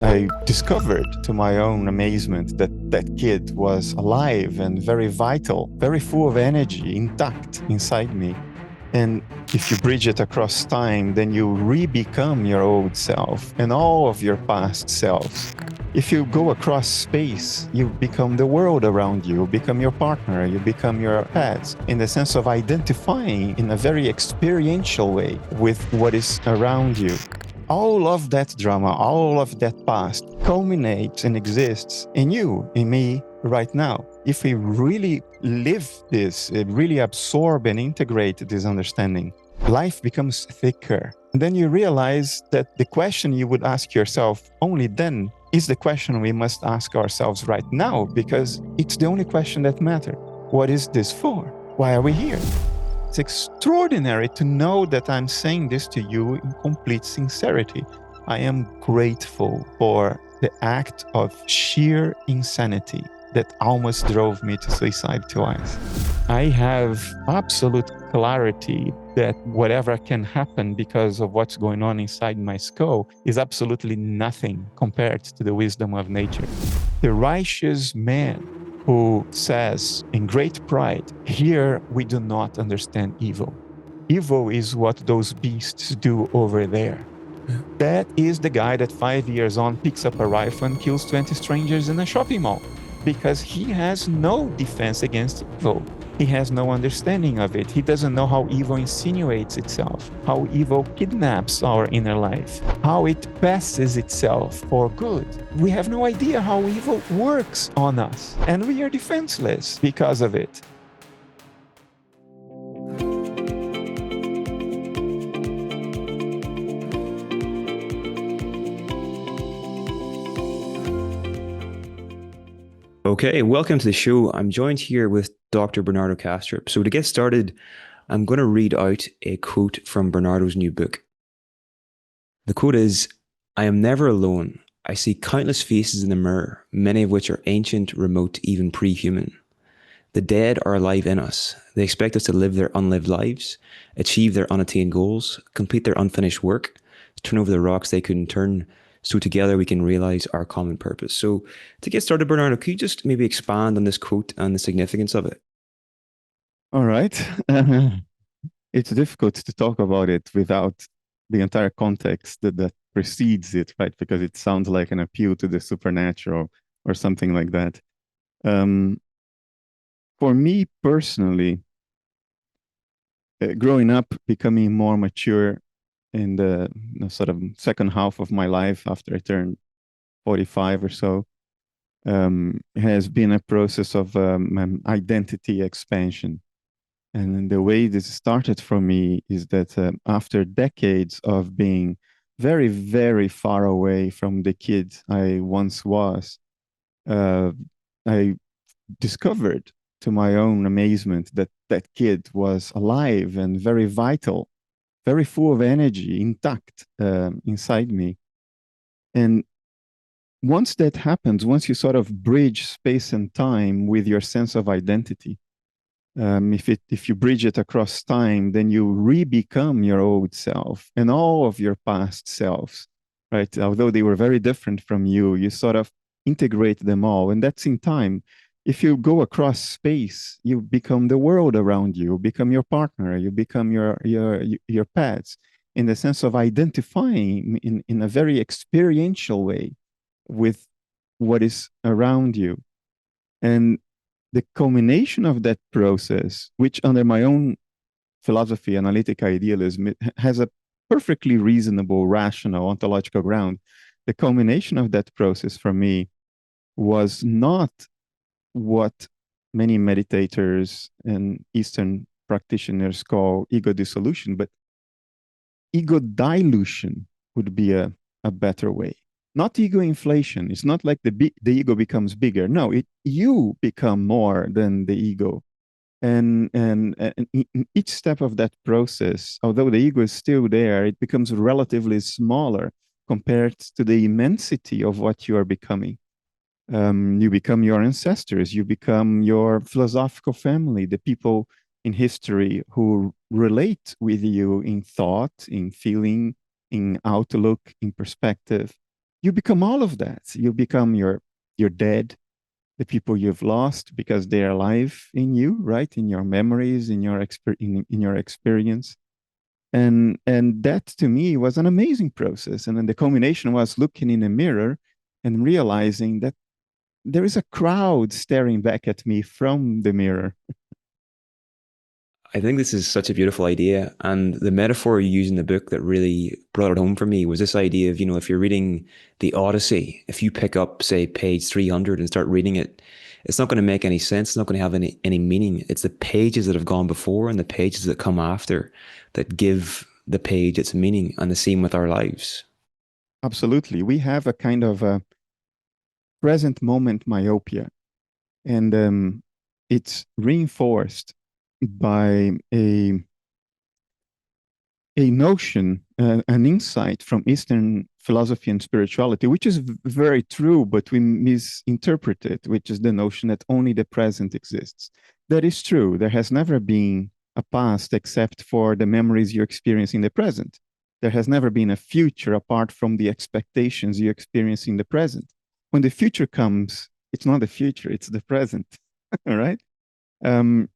I discovered to my own amazement that that kid was alive and very vital, very full of energy, intact inside me. And if you bridge it across time, then you re-become your old self and all of your past selves. If you go across space, you become the world around you, become your partner, you become your pets, in the sense of identifying in a very experiential way with what is around you. All of that drama, all of that past culminates and exists in you, in me, right now. If we really live this, really absorb and integrate this understanding, life becomes thicker. And then you realize that the question you would ask yourself only then is the question we must ask ourselves right now, because it's the only question that matters. What is this for? Why are we here? It's extraordinary to know that I'm saying this to you in complete sincerity. I am grateful for the act of sheer insanity that almost drove me to suicide twice. I have absolute clarity that whatever can happen because of what's going on inside my skull is absolutely nothing compared to the wisdom of nature. The righteous man who says in great pride, "Here we do not understand evil. Evil is what those beasts do over there." That is the guy that 5 years on picks up a rifle and kills 20 strangers in a shopping mall because he has no defense against evil. He has no understanding of it. He doesn't know how evil insinuates itself, how evil kidnaps our inner life, how it passes itself for good. We have no idea how evil works on us, and we are defenseless because of it. Okay, welcome to the show. I'm joined here with Dr. Bernardo Kastrup. So to get started, I'm going to read out a quote from Bernardo's new book. The quote is, "I am never alone. I see countless faces in the mirror, many of which are ancient, remote, even pre-human. The dead are alive in us. They expect us to live their unlived lives, achieve their unattained goals, complete their unfinished work, turn over the rocks they couldn't turn, so together we can realize our common purpose." So to get started, Bernardo, could you just maybe expand on this quote and the significance of it? All right. It's difficult to talk about it without the entire context that precedes it, right? Because it sounds like an appeal to the supernatural or something like that. Um, for me personally, growing up, becoming more mature in the sort of second half of my life after I turned 45 or so, has been a process of identity expansion. And the way this started for me is that after decades of being very, very far away from the kid I once was, uh, I discovered to my own amazement that that kid was alive and very vital, very full of energy, intact inside me. And once that happens, once you sort of bridge space and time with your sense of identity, if you bridge it across time, then you re-become your old self and all of your past selves, right? Although they were very different from you, you sort of integrate them all, and that's in time. If you go across space, you become the world around you, become your partner, you become your pets, in the sense of identifying in a very experiential way with what is around you. And the culmination of that process, which under my own philosophy, analytic idealism, it has a perfectly reasonable, rational, ontological ground. The culmination of that process for me was not what many meditators and Eastern practitioners call ego dissolution, but ego dilution would be a better way. Not ego inflation. It's not like the ego becomes bigger. No, you become more than the ego. And in each step of that process, although the ego is still there, it becomes relatively smaller compared to the immensity of what you are becoming. You become your ancestors, you become your philosophical family, the people in history who relate with you in thought, in feeling, in outlook, in perspective. you become all of that. You become your dead, the people you've lost because they are alive in you, right? In your memories, in your experience. And that to me was an amazing process. And then the culmination was looking in a mirror and realizing that there is a crowd staring back at me from the mirror. I think this is such a beautiful idea. And the metaphor you use in the book that really brought it home for me was this idea of, if you're reading the Odyssey, if you pick up, say, page 300 and start reading it, it's not going to make any sense. It's not going to have any meaning. It's the pages that have gone before and the pages that come after that give the page its meaning, and the same with our lives. Absolutely. We have a kind of a present moment myopia, and it's reinforced by a notion, an insight from Eastern philosophy and spirituality, which is very true, but we misinterpret it, which is the notion that only the present exists. That is true. There has never been a past except for the memories you experience in the present. There has never been a future apart from the expectations you experience in the present. When the future comes, it's not the future, it's the present. All right. Um,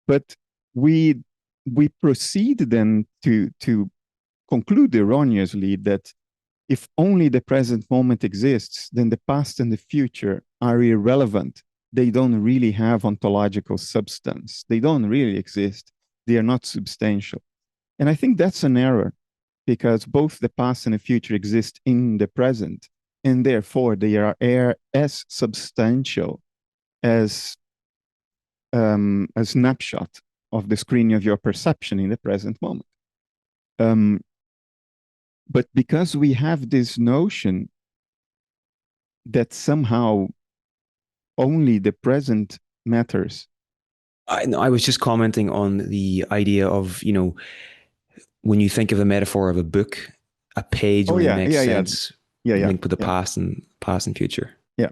but we we proceed then to conclude erroneously that if only the present moment exists, then the past and the future are irrelevant. They don't really have ontological substance. They don't really exist. They are not substantial. And I think that's an error because both the past and the future exist in the present. And therefore, they are as substantial as a snapshot of the screen of your perception in the present moment. Um, but because we have this notion that somehow only the present matters. I was just commenting on the idea of, when you think of the metaphor of a book, a page Oh only yeah, makes yeah, yeah, sense yeah, yeah, linked with the yeah, past and future. yeah.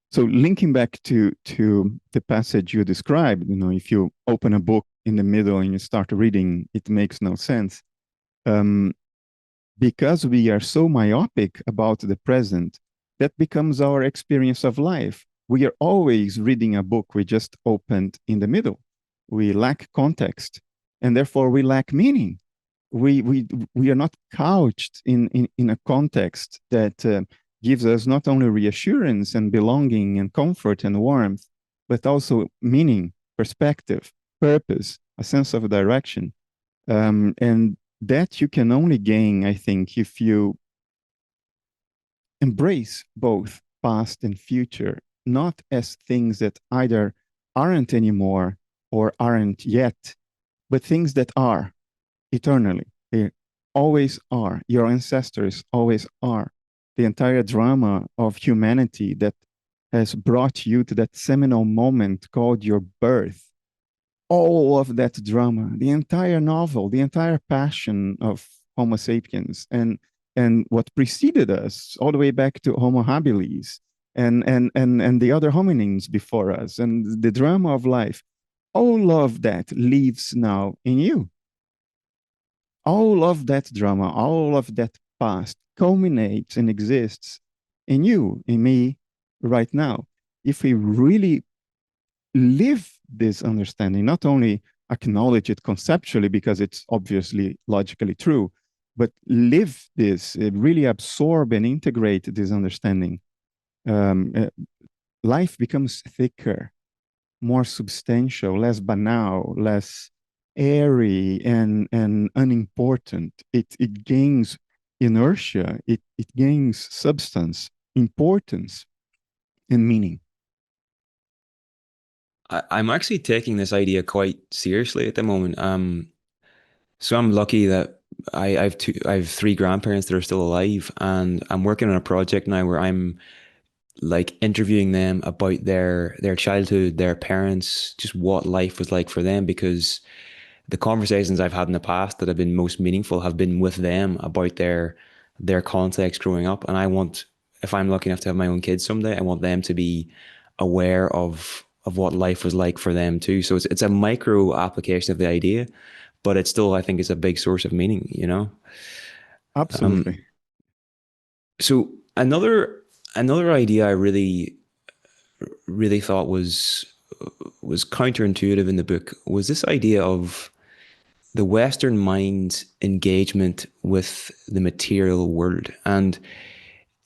So linking back to the passage you described, if you open a book in the middle and you start reading, it makes no sense. Um, because we are so myopic about the present, that becomes our experience of life. We are always reading a book we just opened in the middle. We lack context, and therefore we lack meaning. We are not couched in a context that gives us not only reassurance and belonging and comfort and warmth, but also meaning, perspective, purpose, a sense of direction. And that you can only gain, I think, if you embrace both past and future, not as things that either aren't anymore or aren't yet, but things that are eternally. They always are. Your ancestors always are. The entire drama of humanity that has brought you to that seminal moment called your birth, all of that drama, the entire novel, the entire passion of Homo sapiens, and what preceded us, all the way back to Homo habilis, and the other hominins before us, and the drama of life, all of that lives now in you. All of that drama, all of that past culminates and exists in you, in me, right now. If we really live this understanding, not only acknowledge it conceptually because it's obviously logically true, but live this, really absorb and integrate this understanding, life becomes thicker, more substantial, less banal, less airy and unimportant. It gains inertia, it gains substance, importance, and meaning. I'm actually taking this idea quite seriously at the moment. So I'm lucky that I have three grandparents that are still alive, and I'm working on a project now where I'm like interviewing them about their childhood, their parents, just what life was like for them, because the conversations I've had in the past that have been most meaningful have been with them about their context growing up. And I want, if I'm lucky enough to have my own kids someday, I want them to be aware of what life was like for them too. So it's a micro application of the idea, but it still, I think, is a big source of meaning, you know? Um, Absolutely. so Another another idea I really thought was counterintuitive in the book was this idea of the Western mind's engagement with the material world. And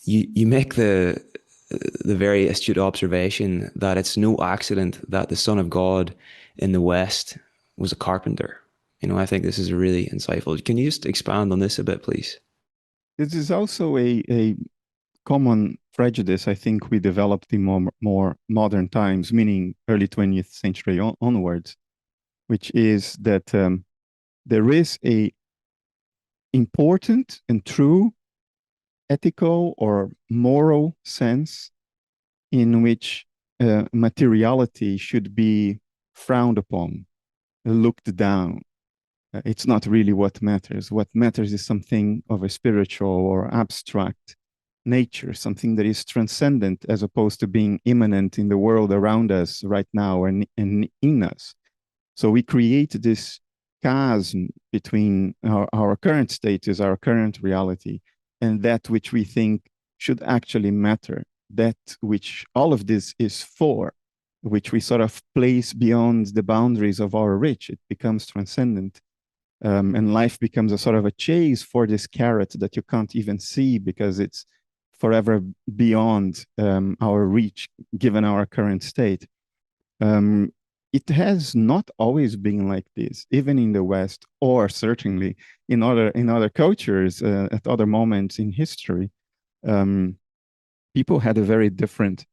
you make the very astute observation that it's no accident that the Son of God in the West was a carpenter. I think this is really insightful. Can you just expand on this a bit, please? This is also a common prejudice I think we developed in more modern times, meaning early 20th century onwards, which is that there is a important and true ethical or moral sense in which materiality should be frowned upon, looked down. It's not really what matters. What matters is something of a spiritual or abstract nature, something that is transcendent as opposed to being immanent in the world around us right now and in us. So we create this chasm between our current status, our current reality, and that which we think should actually matter, that which all of this is for, which we sort of place beyond the boundaries of our reach. It becomes transcendent. And life becomes a sort of a chase for this carrot that you can't even see because it's forever beyond our reach, given our current state. Um, it has not always been like this, even in the West, or certainly in other cultures at other moments in history. Um, People had a very different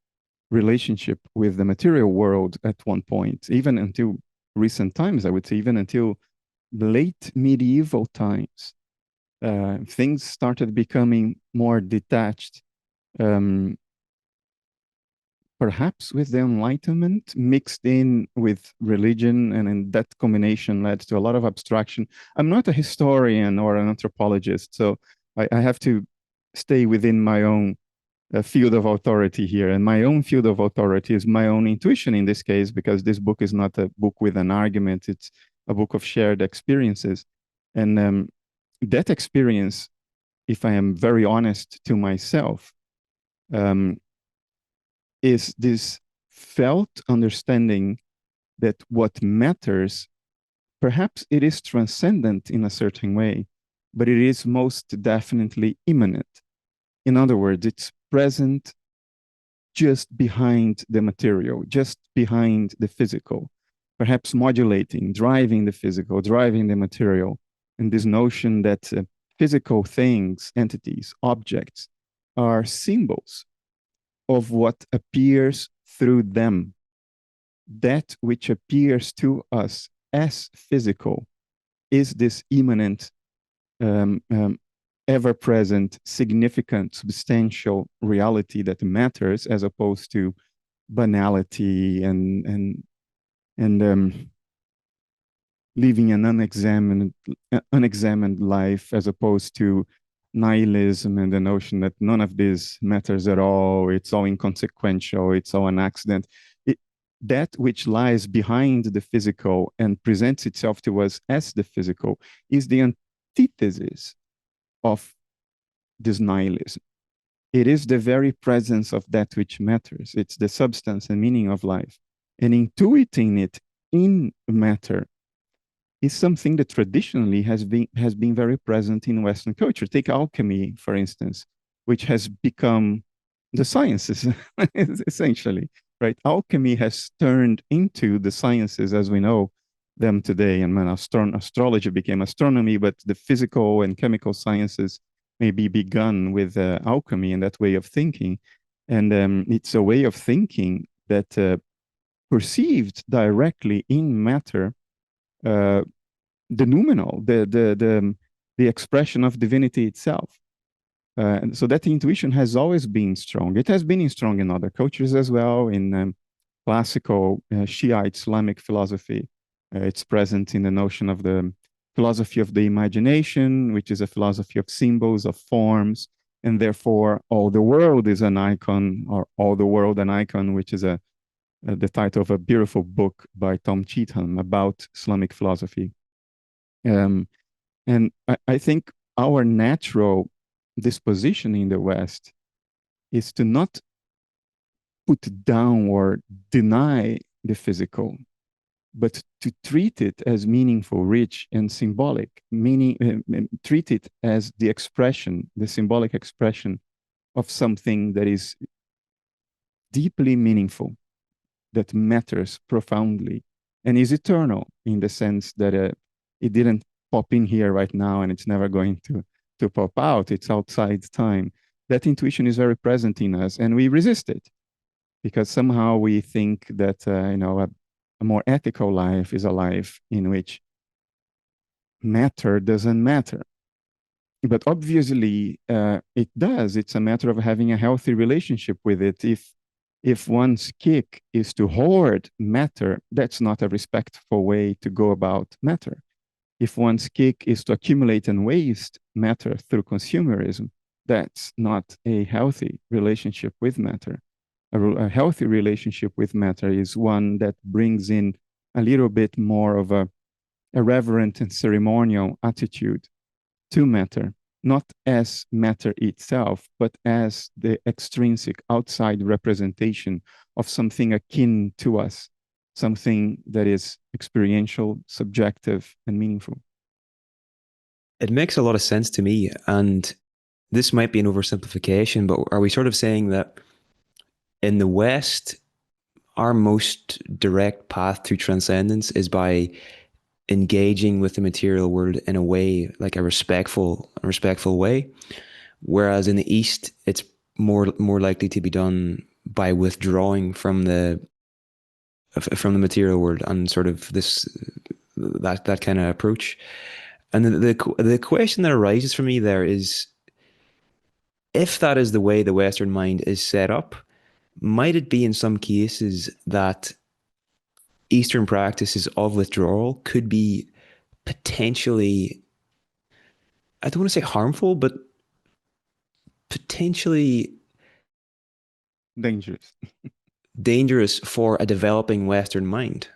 relationship with the material world at one point, even until recent times. I would say, even until late medieval times, things started becoming more detached. Um, Perhaps with the Enlightenment mixed in with religion, and in that combination led to a lot of abstraction. I'm not a historian or an anthropologist, so I have to stay within my own field of authority here. And my own field of authority is my own intuition in this case, because this book is not a book with an argument, it's a book of shared experiences. And that experience, if I am very honest to myself, um, is this felt understanding that what matters, perhaps it is transcendent in a certain way, but it is most definitely immanent. In other words, it's present just behind the material, just behind the physical, perhaps modulating, driving the physical, driving the material. And this notion that physical things, entities, objects are symbols of what appears through them. That which appears to us as physical is this immanent, um, um, ever present, significant, substantial reality that matters, as opposed to banality and living an unexamined life, as opposed to nihilism and the notion that none of this matters at all. It's all inconsequential. It's all an accident. It, that which lies behind the physical and presents itself to us as the physical is the antithesis of this nihilism. It is the very presence of that which matters. It's the substance and meaning of life. And intuiting it in matter is something that traditionally has been very present in Western culture. Take alchemy, for instance, which has become the sciences, essentially, right? Alchemy has turned into the sciences as we know them today. And when astrology became astronomy, but the physical and chemical sciences may be begun with alchemy and that way of thinking. And it's a way of thinking that perceived directly in matter uh, the noumenal, the expression of divinity itself. And so that intuition has always been strong. It has been strong in other cultures as well. In classical Shiite Islamic philosophy, it's present in the notion of the philosophy of the imagination, which is a philosophy of symbols, of forms, and therefore all the world is an icon, or all the world an icon, which is the title of a beautiful book by Tom Cheetham about Islamic philosophy. Um, and I think our natural disposition in the West is to not put down or deny the physical, but to treat it as meaningful, rich, and symbolic, meaning treat it as the expression, the symbolic expression of something that is deeply meaningful, that matters profoundly, and is eternal in the sense that it didn't pop in here right now and it's never going to pop out. It's outside time. That intuition is very present in us, and we resist it because somehow we think that a more ethical life is a life in which matter doesn't matter. But obviously, it does. It's a matter of having a healthy relationship with it. If one's kick is to hoard matter, that's not a respectful way to go about matter. If one's kick is to accumulate and waste matter through consumerism, that's not a healthy relationship with matter. A healthy relationship with matter is one that brings in a little bit more of a reverent and ceremonial attitude to matter, not as matter itself, but as the extrinsic outside representation of something akin to us, something that is experiential, subjective, and meaningful. It makes a lot of sense to me. And this might be an oversimplification, but are we sort of saying that in the West, our most direct path to transcendence is by engaging with the material world in a way, like a respectful way, whereas in the East, it's more likely to be done by withdrawing from the material world and sort of that kind of approach. And the question that arises for me there is, if that is the way the Western mind is set up, might it be in some cases that Eastern practices of withdrawal could be potentially, I don't want to say harmful, but potentially Dangerous. dangerous for a developing Western mind?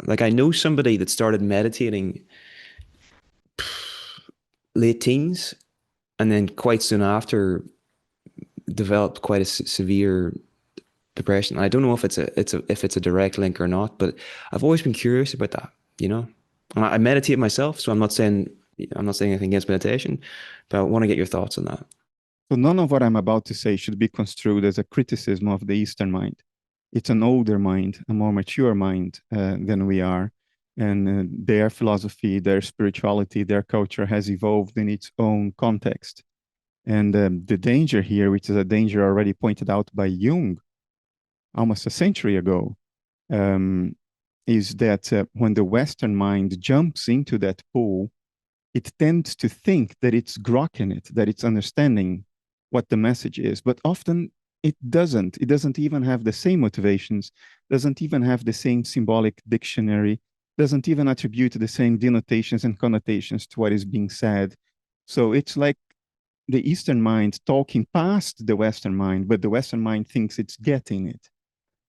Like, I know somebody that started meditating late teens and then quite soon after developed quite a severe depression. I don't know if it's a direct link or not, but I've always been curious about that, you know. And I meditate myself, so I'm not saying anything against meditation, but I want to get your thoughts on that. So none of what I'm about to say should be construed as a criticism of the Eastern mind. It's an older mind, a more mature mind than we are. And their philosophy, their spirituality, their culture has evolved in its own context. And the danger here, which is a danger already pointed out by Jung almost a century ago, um, is that when the Western mind jumps into that pool, it tends to think that it's grokking it, that it's understanding what the message is. But often it doesn't. It doesn't even have the same motivations, doesn't even have the same symbolic dictionary, doesn't even attribute the same denotations and connotations to what is being said. So it's like the Eastern mind talking past the Western mind, but the Western mind thinks it's getting it.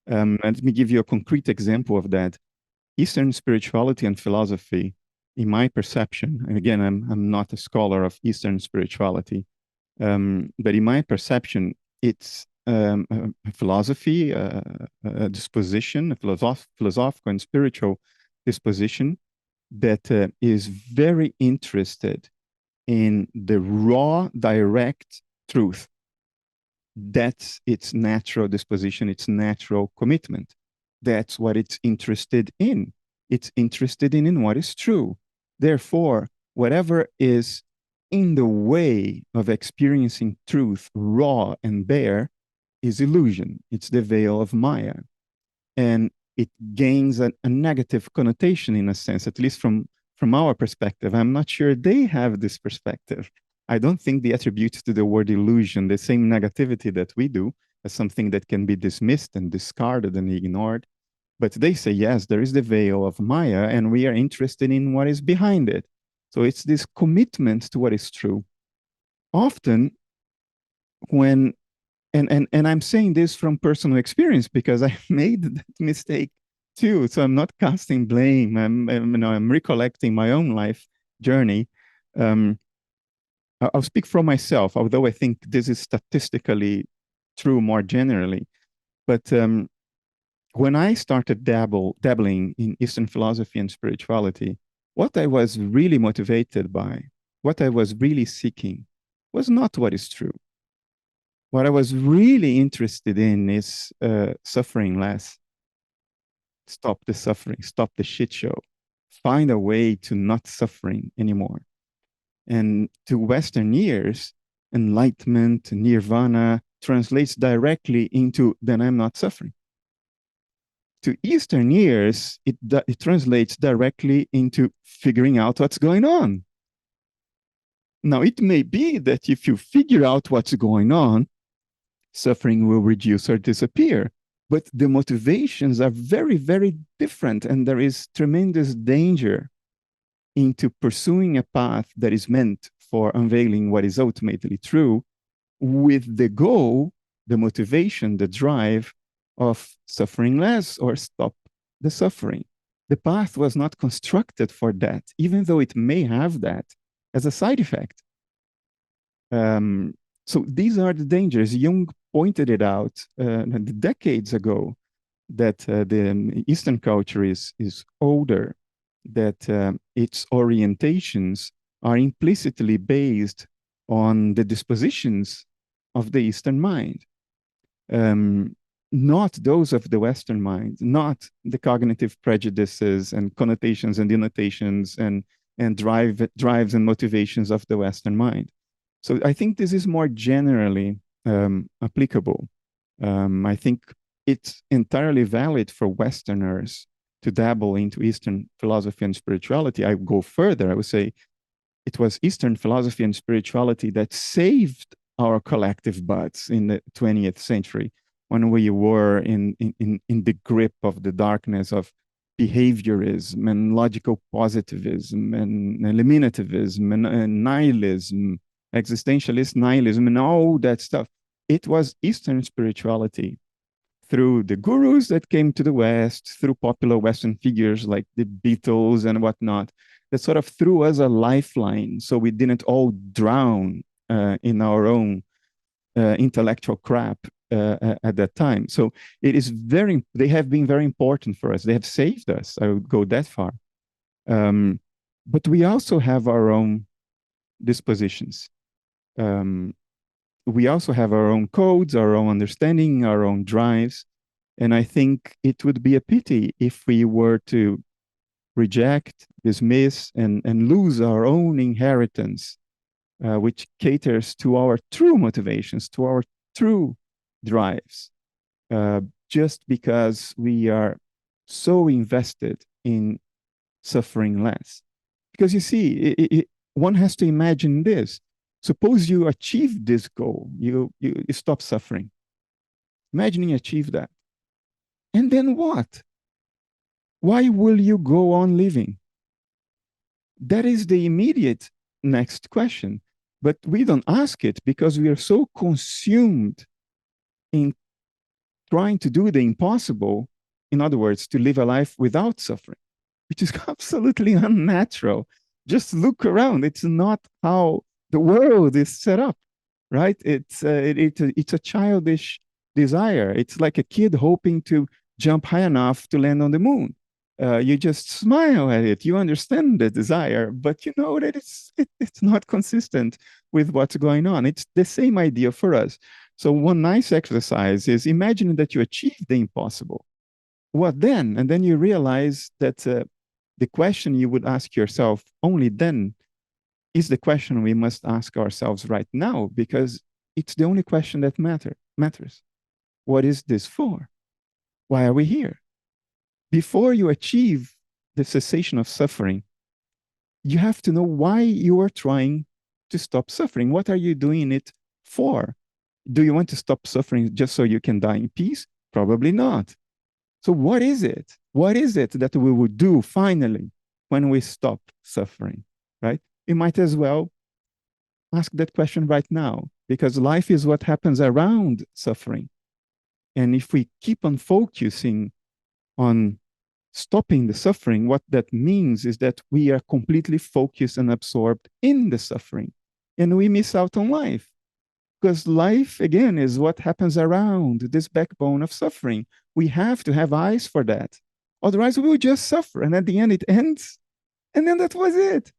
And let me give you a concrete example of that. Eastern spirituality and philosophy, in my perception, and again, I'm not a scholar of Eastern spirituality, but in my perception, it's a philosophy, a disposition, a philosophical and spiritual disposition that is very interested in the raw, direct truth. That's its natural disposition, its natural commitment. That's what it's interested in. It's interested in what is true. Therefore, whatever is in the way of experiencing truth, raw and bare, is illusion. It's the veil of Maya. And it gains a negative connotation in a sense, at least from our perspective. I'm not sure they have this perspective. I don't think they attribute to the word illusion the same negativity that we do as something that can be dismissed and discarded and ignored. But they say, yes, there is the veil of Maya, and we are interested in what is behind it. So it's this commitment to what is true. Often, when and I'm saying this from personal experience because I made that mistake too. So I'm not casting blame. I'm recollecting my own life journey. Um, I'll speak from myself, although I think this is statistically true more generally. But when I started dabbling in Eastern philosophy and spirituality, what I was really motivated by, what I was really seeking, was not what is true. What I was really interested in is suffering less. Stop the suffering, stop the shit show, find a way to not suffering anymore. And to Western ears, enlightenment, nirvana translates directly into then I'm not suffering. To Eastern ears, it translates directly into figuring out what's going on. Now, it may be that if you figure out what's going on, suffering will reduce or disappear. But the motivations are very, very different, and there is tremendous danger into pursuing a path that is meant for unveiling what is ultimately true with the goal, the motivation, the drive of suffering less or stop the suffering. The path was not constructed for that, even though it may have that as a side effect. So these are the dangers. Jung pointed it out decades ago that the Eastern culture is older, that its orientations are implicitly based on the dispositions of the Eastern mind, not those of the Western mind, not the cognitive prejudices and connotations and denotations and drives and motivations of the Western mind. So I think this is more generally applicable. I think it's entirely valid for Westerners to dabble into Eastern philosophy and spirituality. I go further. I would say it was Eastern philosophy and spirituality that saved our collective butts in the 20th century when we were in the grip of the darkness of behaviorism and logical positivism and eliminativism and nihilism, existentialist nihilism, and all that stuff. It was Eastern spirituality through the gurus that came to the West, through popular Western figures like the Beatles and whatnot, that sort of threw us a lifeline so we didn't all drown in our own intellectual crap at that time. So they have been very important for us. They have saved us. I would go that far. But we also have our own dispositions. We also have our own codes, our own understanding, our own drives. And I think it would be a pity if we were to reject, dismiss, and lose our own inheritance, which caters to our true motivations, to our true drives, just because we are so invested in suffering less. Because you see, one has to imagine this. Suppose you achieve this goal, you stop suffering. Imagine you achieve that. And then what? Why will you go on living? That is the immediate next question. But we don't ask it because we are so consumed in trying to do the impossible. In other words, to live a life without suffering, which is absolutely unnatural. Just look around. It's not how the world is set up, right? It's a childish desire. It's like a kid hoping to jump high enough to land on the moon. You just smile at it. You understand the desire, but you know that it's not consistent with what's going on. It's the same idea for us. So one nice exercise is imagine that you achieve the impossible. What then? And then you realize that the question you would ask yourself only then is the question we must ask ourselves right now, because it's the only question that matters. What is this for? Why are we here? Before you achieve the cessation of suffering, you have to know why you are trying to stop suffering. What are you doing it for? Do you want to stop suffering just so you can die in peace? Probably not. So what is it? What is it that we would do finally when we stop suffering, right? You might as well ask that question right now, because life is what happens around suffering. And if we keep on focusing on stopping the suffering, what that means is that we are completely focused and absorbed in the suffering, and we miss out on life. Because life, again, is what happens around this backbone of suffering. We have to have eyes for that. Otherwise, we will just suffer. And at the end, it ends. And then that was it.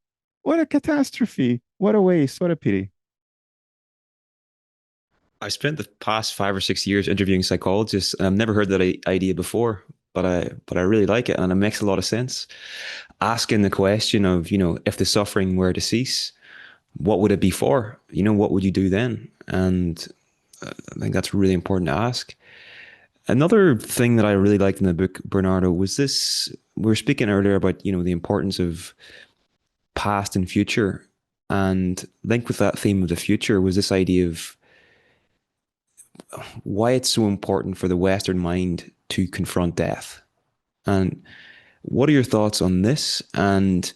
What a catastrophe. What a waste. What a pity. I spent the past 5 or 6 years interviewing psychologists, and I've never heard that idea before, but I really like it, and it makes a lot of sense. Asking the question of, if the suffering were to cease, what would it be for? What would you do then? And I think that's really important to ask. Another thing that I really liked in the book, Bernardo, was this. We were speaking earlier about, the importance of past and future. And linked with that theme of the future was this idea of why it's so important for the Western mind to confront death. And what are your thoughts on this? And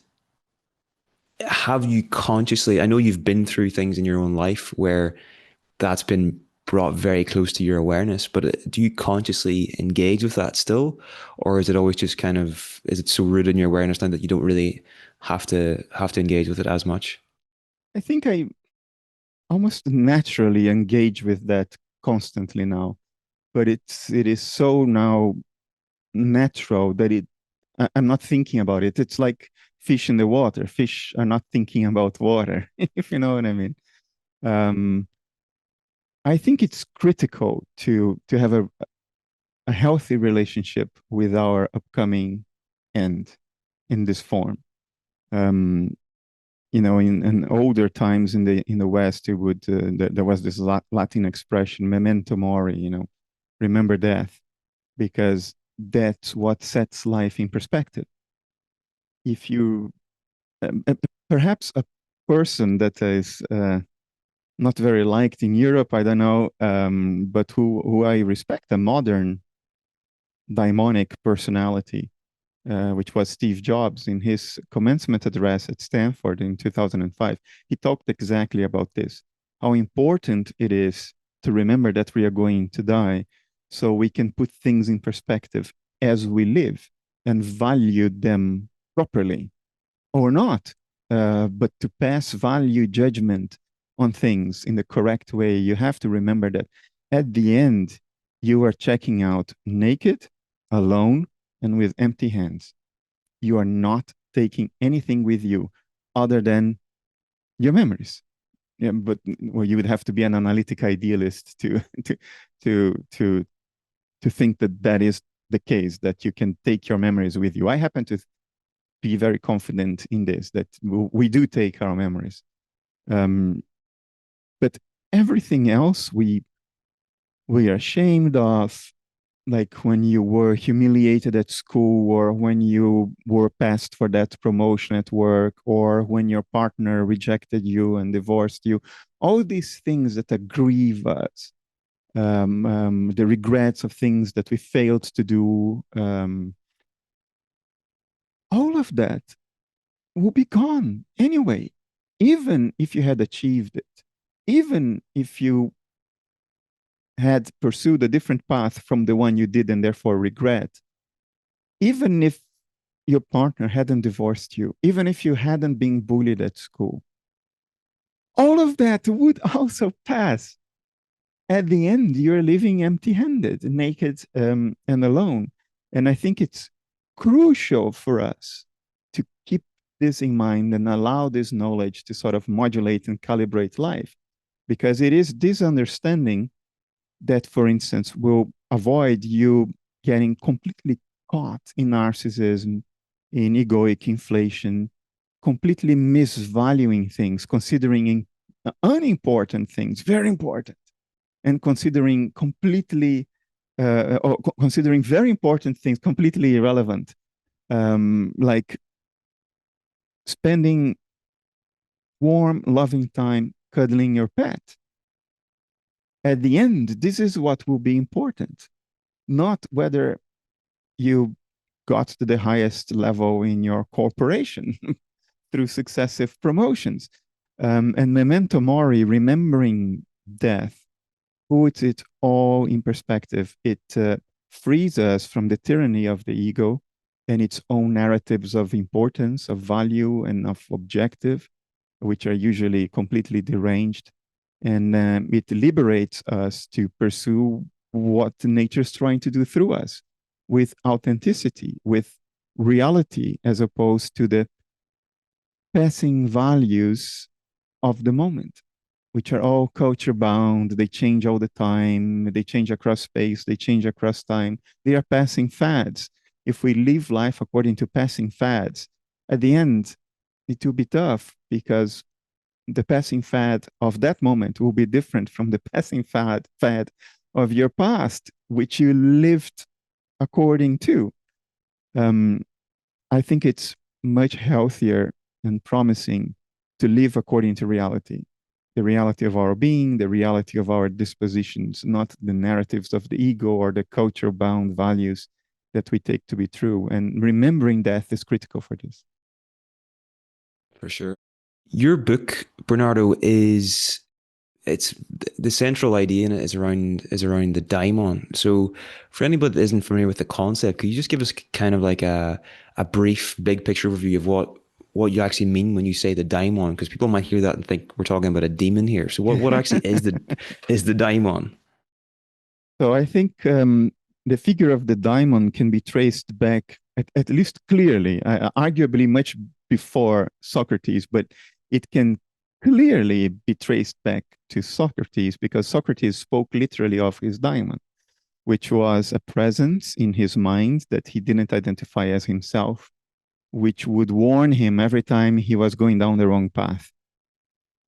have you consciously, I know you've been through things in your own life where that's been brought very close to your awareness, but do you consciously engage with that still? Or is it always just kind of, is it so rooted in your awareness now that you don't really have to engage with it as much? I think I almost naturally engage with that constantly now, but it is so now natural that I'm not thinking about it. It's like fish in the water. Fish are not thinking about water, if you know what I mean. Um, I think it's critical to have a healthy relationship with our upcoming end in this form. Um, in older times in the West, it would there was this Latin expression, memento mori. Remember death, because that's what sets life in perspective. If you perhaps a person that is not very liked in Europe, I don't know, but who I respect, a modern daimonic personality, which was Steve Jobs, in his commencement address at Stanford in 2005. He talked exactly about this, how important it is to remember that we are going to die so we can put things in perspective as we live and value them properly or not, but to pass value judgment on things in the correct way. You have to remember that at the end, you are checking out naked, alone, and with empty hands. You are not taking anything with you other than your memories. Yeah, but well, you would have to be an analytic idealist to to to to think that that is the case, that you can take your memories with you. I happen to be very confident in this, that we do take our memories. Um, but everything else we are ashamed of, like when you were humiliated at school, or when you were passed for that promotion at work, or when your partner rejected you and divorced you, all these things that grieve us, the regrets of things that we failed to do, all of that will be gone anyway, even if you had achieved it, even if you had pursued a different path from the one you did and therefore regret, even if your partner hadn't divorced you, even if you hadn't been bullied at school, all of that would also pass. At the end, you're living empty handed, naked, and alone. And I think it's crucial for us to keep this in mind and allow this knowledge to sort of modulate and calibrate life, because it is this understanding that, for instance, will avoid you getting completely caught in narcissism, in egoic inflation, completely misvaluing things, considering unimportant things very important, and considering completely, or considering very important things completely irrelevant, like spending warm, loving time cuddling your pet. At the end, this is what will be important, not whether you got to the highest level in your corporation through successive promotions. And memento mori, remembering death, puts it all in perspective. It frees us from the tyranny of the ego and its own narratives of importance, of value, and of objective, which are usually completely deranged. And it liberates us to pursue what nature is trying to do through us with authenticity, with reality, as opposed to the passing values of the moment, which are all culture bound. They change all the time. They change across space. They change across time. They are passing fads. If we live life according to passing fads, at the end, it will be tough because the passing fad of that moment will be different from the passing fad of your past, which you lived according to. Um, I think it's much healthier and promising to live according to reality, the reality of our being, the reality of our dispositions, not the narratives of the ego or the culture bound values that we take to be true. And remembering death is critical for this. For sure. Your book, Bernardo, is it's the central idea in it is around the daimon. So for anybody that isn't familiar with the concept, could you just give us kind of like a brief big picture overview of what you actually mean when you say the daimon? Because people might hear that and think we're talking about a demon here. So what actually is the daimon? So I think the figure of the daimon can be traced back, at least clearly, arguably much before Socrates, but it can clearly be traced back to Socrates because Socrates spoke literally of his daimon, which was a presence in his mind that he didn't identify as himself, which would warn him every time he was going down the wrong path.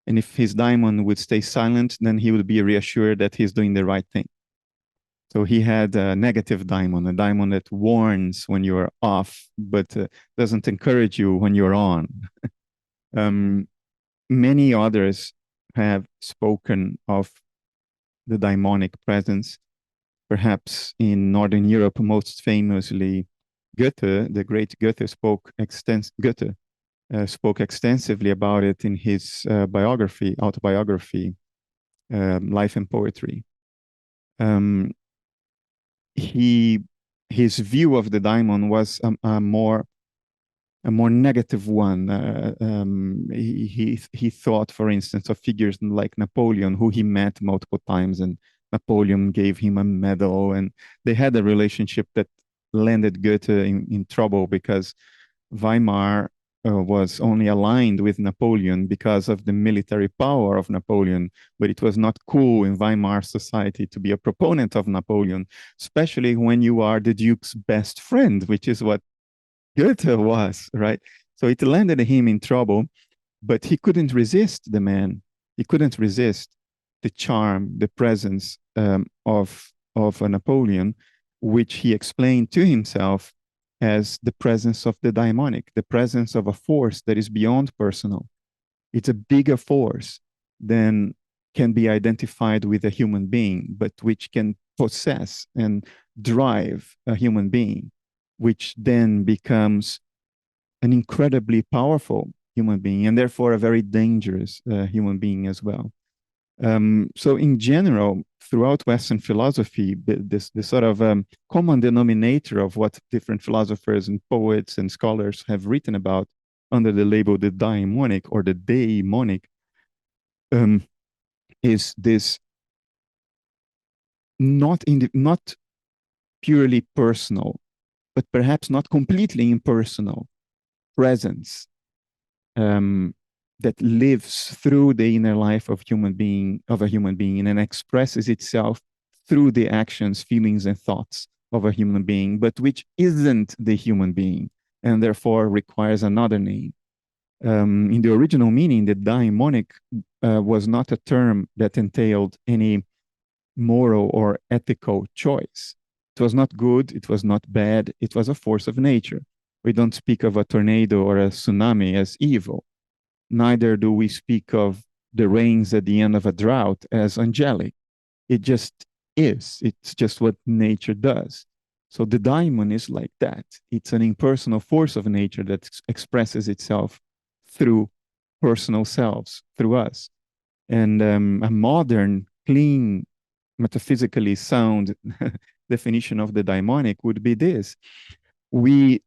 And if his daimon would stay silent, then he would be reassured that he's doing the right thing. So he had a negative daimon, a daimon that warns when you're off, but doesn't encourage you when you're on. Many others have spoken of the daimonic presence, perhaps in Northern Europe, most famously Goethe, the great Goethe spoke extensively about it in his autobiography, Life and Poetry. Um, he his view of the daimon was a more negative one. He thought, for instance, of figures like Napoleon, who he met multiple times, and Napoleon gave him a medal, and they had a relationship that landed Goethe in trouble because Weimar was only aligned with Napoleon because of the military power of Napoleon, but it was not cool in Weimar society to be a proponent of Napoleon, especially when you are the Duke's best friend, which is what Goethe was, right? So it landed him in trouble, but he couldn't resist the man. He couldn't resist the charm, the presence of a Napoleon, which he explained to himself as the presence of the daimonic, the presence of a force that is beyond personal. It's a bigger force than can be identified with a human being, but which can possess and drive a human being, which then becomes an incredibly powerful human being and therefore a very dangerous human being as well. So, in general, throughout Western philosophy, this sort of common denominator of what different philosophers and poets and scholars have written about under the label the daimonic or the daimonic um, is this not purely personal, but perhaps not completely impersonal presence um, that lives through the inner life of a human being and expresses itself through the actions, feelings, and thoughts of a human being, but which isn't the human being and therefore requires another name. In the original meaning, the daimonic was not a term that entailed any moral or ethical choice. It was not good, it was not bad, it was a force of nature. We don't speak of a tornado or a tsunami as evil. Neither do we speak of the rains at the end of a drought as angelic. It just is. It's just what nature does. So the daimon is like that. It's an impersonal force of nature that expresses itself through personal selves, through us. And a modern, clean, metaphysically sound definition of the daimonic would be this: we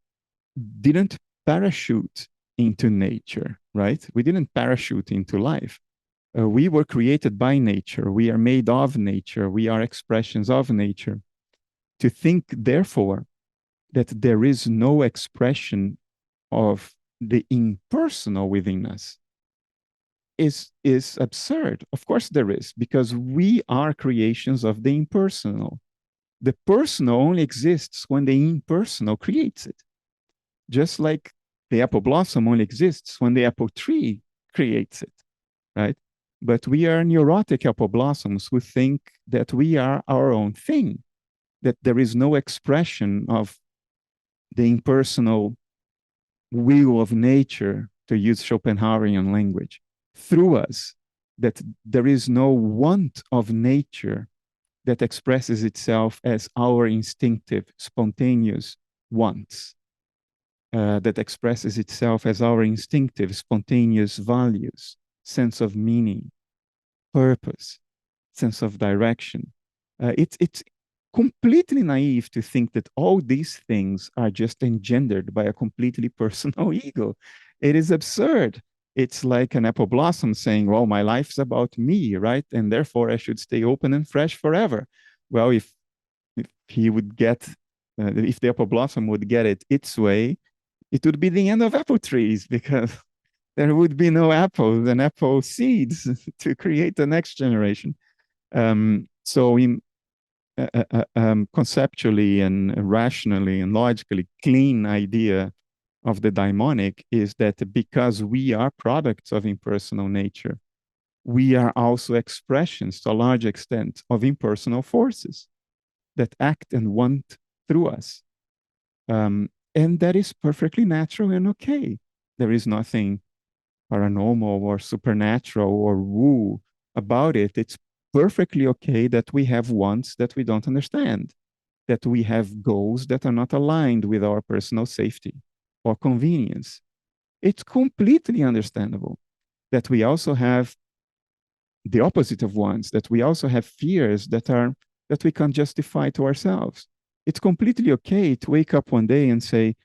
didn't parachute into nature, right? We didn't parachute into life. We were created by nature. We are made of nature. We are expressions of nature. To think, therefore, that there is no expression of the impersonal within us is absurd. Of course there is, because we are creations of the impersonal. The personal only exists when the impersonal creates it. Just like the apple blossom only exists when the apple tree creates it, right? But we are neurotic apple blossoms who think that we are our own thing, that there is no expression of the impersonal will of nature, to use Schopenhauerian language, through us, that there is no want of nature that expresses itself as our instinctive, spontaneous wants, that expresses itself as our instinctive, spontaneous values, sense of meaning, purpose, sense of direction. It's completely naive to think that all these things are just engendered by a completely personal ego. It is absurd. It's like an apple blossom saying, well, my life's about me, right? And therefore I should stay open and fresh forever. Well, if he would get, if the apple blossom would get it its way, it would be the end of apple trees, because there would be no apples and apple seeds to create the next generation. So in conceptually and rationally and logically clean idea of the daimonic is that because we are products of impersonal nature, we are also expressions to a large extent of impersonal forces that act and want through us. And that is perfectly natural and okay. There is nothing paranormal or supernatural or woo about it. It's perfectly okay that we have wants that we don't understand, that we have goals that are not aligned with our personal safety or convenience. It's completely understandable that we also have the opposite of wants, that we also have fears that we can't justify to ourselves. It's completely okay to wake up one day and say,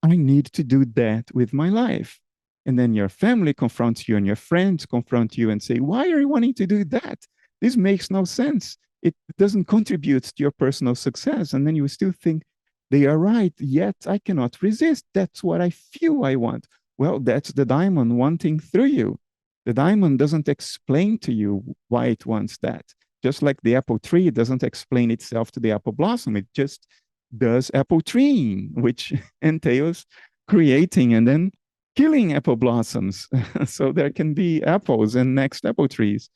I need to do that with my life. And then your family confronts you and your friends confront you and say, why are you wanting to do that? This makes no sense. It doesn't contribute to your personal success. And then you still think they are right, yet I cannot resist. That's what I feel I want. Well, that's the daimon wanting through you. The daimon doesn't explain to you why it wants that. Just like the apple tree doesn't explain itself to the apple blossom. It just does apple treeing, which entails creating and then killing apple blossoms so there can be apples and next apple trees.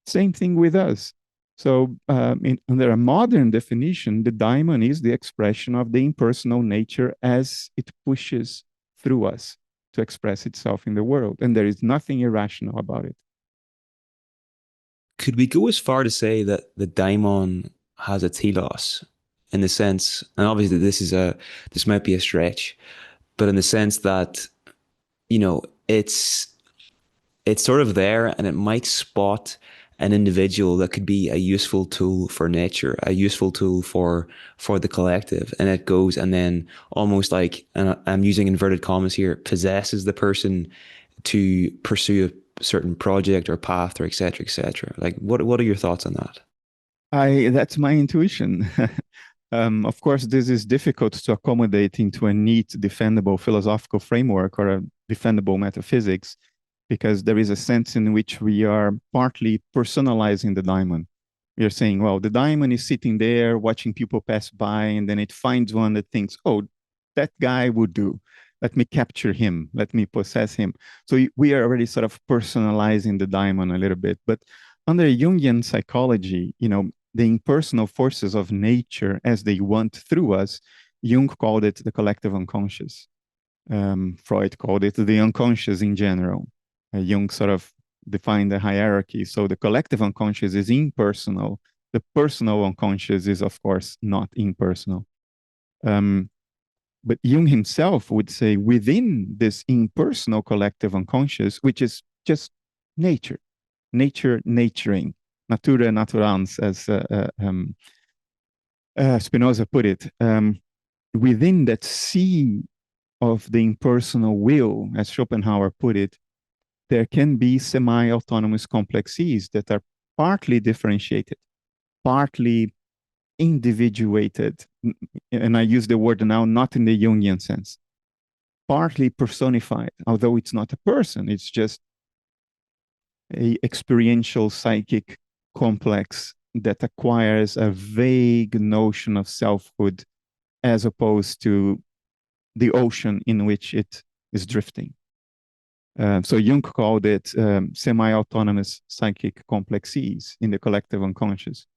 Same thing with us. So, under a modern definition, the daimon is the expression of the impersonal nature as it pushes through us to express itself in the world. And there is nothing irrational about it. Could we go as far to say that the daimon has a telos in the sense, and obviously this might be a stretch, but in the sense that, you know, it's sort of there and it might spot an individual that could be a useful tool for nature, a useful tool for the collective, and it goes and then almost like, and I'm using inverted commas here, possesses the person to pursue a certain project or path or et cetera, et cetera. Like, what are your thoughts on that? That's my intuition. Of course, this is difficult to accommodate into a neat, defendable philosophical framework or a defendable metaphysics, because there is a sense in which we are partly personalizing the daimon. We are saying, well, the daimon is sitting there watching people pass by, and then it finds one that thinks, oh, that guy would do. Let me capture him. Let me possess him. So we are already sort of personalizing the daimon a little bit. But under Jungian psychology, the impersonal forces of nature as they want through us, Jung called it the collective unconscious. Freud called it the unconscious in general. Jung sort of defined the hierarchy. So the collective unconscious is impersonal. The personal unconscious is, of course, not impersonal. But Jung himself would say within this impersonal collective unconscious, which is just nature, naturing, natura naturans, as Spinoza put it, within that sea of the impersonal will, as Schopenhauer put it, there can be semi-autonomous complexes that are partly differentiated, partly individuated, and I use the word now not in the Jungian sense, partly personified, although it's not a person, it's just a experiential psychic complex that acquires a vague notion of selfhood as opposed to the ocean in which it is drifting. So Jung called it semi-autonomous psychic complexes in the collective unconscious.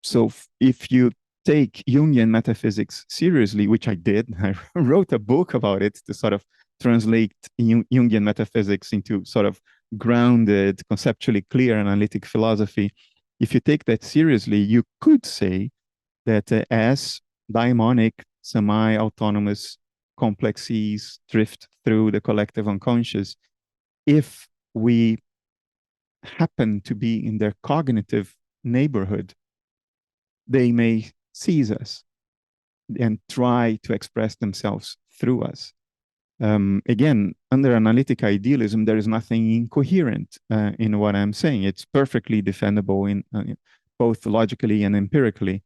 So if you take Jungian metaphysics seriously, which I did, I wrote a book about it to sort of translate Jungian metaphysics into sort of grounded, conceptually clear analytic philosophy. If you take that seriously, you could say that as daimonic, semi-autonomous complexes drift through the collective unconscious, if we happen to be in their cognitive neighborhood, they may seize us and try to express themselves through us. Again, under analytic idealism, there is nothing incoherent in what I'm saying. It's perfectly defendable in both logically and empirically.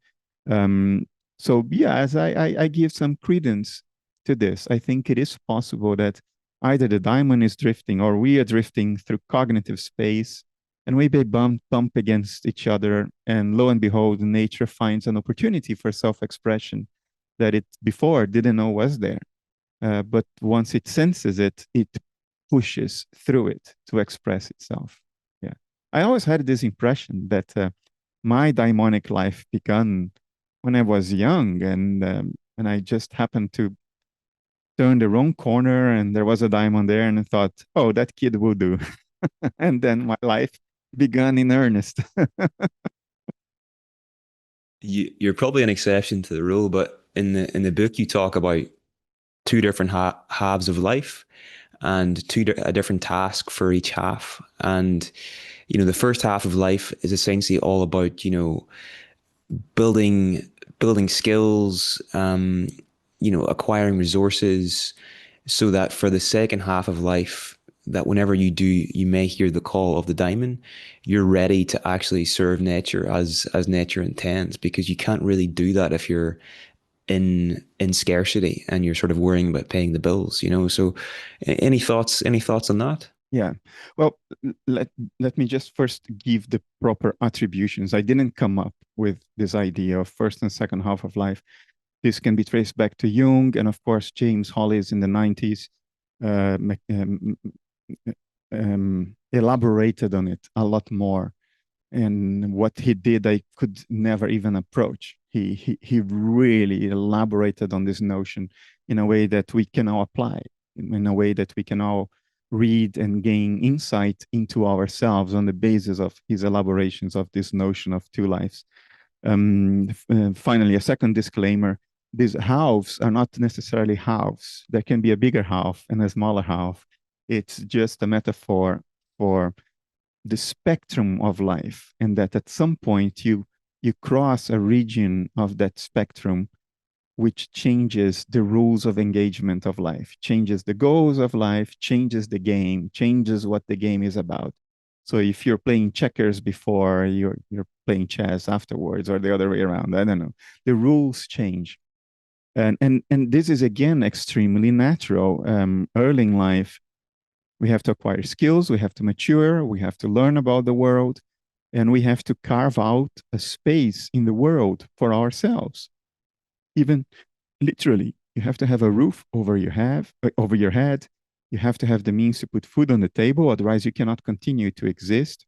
So yeah, as I give some credence to this, I think it is possible that either the daimon is drifting or we are drifting through cognitive space, and we may bump against each other, and lo and behold, nature finds an opportunity for self-expression that it before didn't know was there. But once it senses it, it pushes through it to express itself. Yeah, I always had this impression that my daimonic life began when I was young, and I just happened to turn the wrong corner, and there was a daimon there, and I thought, oh, that kid will do, and then my life began in earnest. You're probably an exception to the rule, but in the book you talk about two different halves of life and a different task for each half. And the first half of life is essentially all about building skills, acquiring resources, so that for the second half of life, that whenever you may hear the call of the daimon, you're ready to actually serve nature as nature intends, because you can't really do that if you're in scarcity and you're sort of worrying about paying the bills. So any thoughts on that? Yeah. Well, let me just first give the proper attributions. I didn't come up with this idea of first and second half of life. This can be traced back to Jung, and of course, James Hollis in the 90s uh, elaborated on it a lot more. And what he did, I could never even approach. He really elaborated on this notion in a way that we can now apply, in a way that we can now read and gain insight into ourselves on the basis of his elaborations of this notion of two lives. Finally, a second disclaimer: these halves are not necessarily halves. There can be a bigger half and a smaller half. It's just a metaphor for the spectrum of life, and that at some point you cross a region of that spectrum which changes the rules of engagement of life, changes the goals of life, changes the game, changes what the game is about. So if you're playing checkers before, you're playing chess afterwards, or the other way around, I don't know. The rules change. And this is again extremely natural. Early in life, we have to acquire skills, we have to mature, we have to learn about the world, and we have to carve out a space in the world for ourselves. Even literally, you have to have a roof over your head. You have to have the means to put food on the table, otherwise you cannot continue to exist.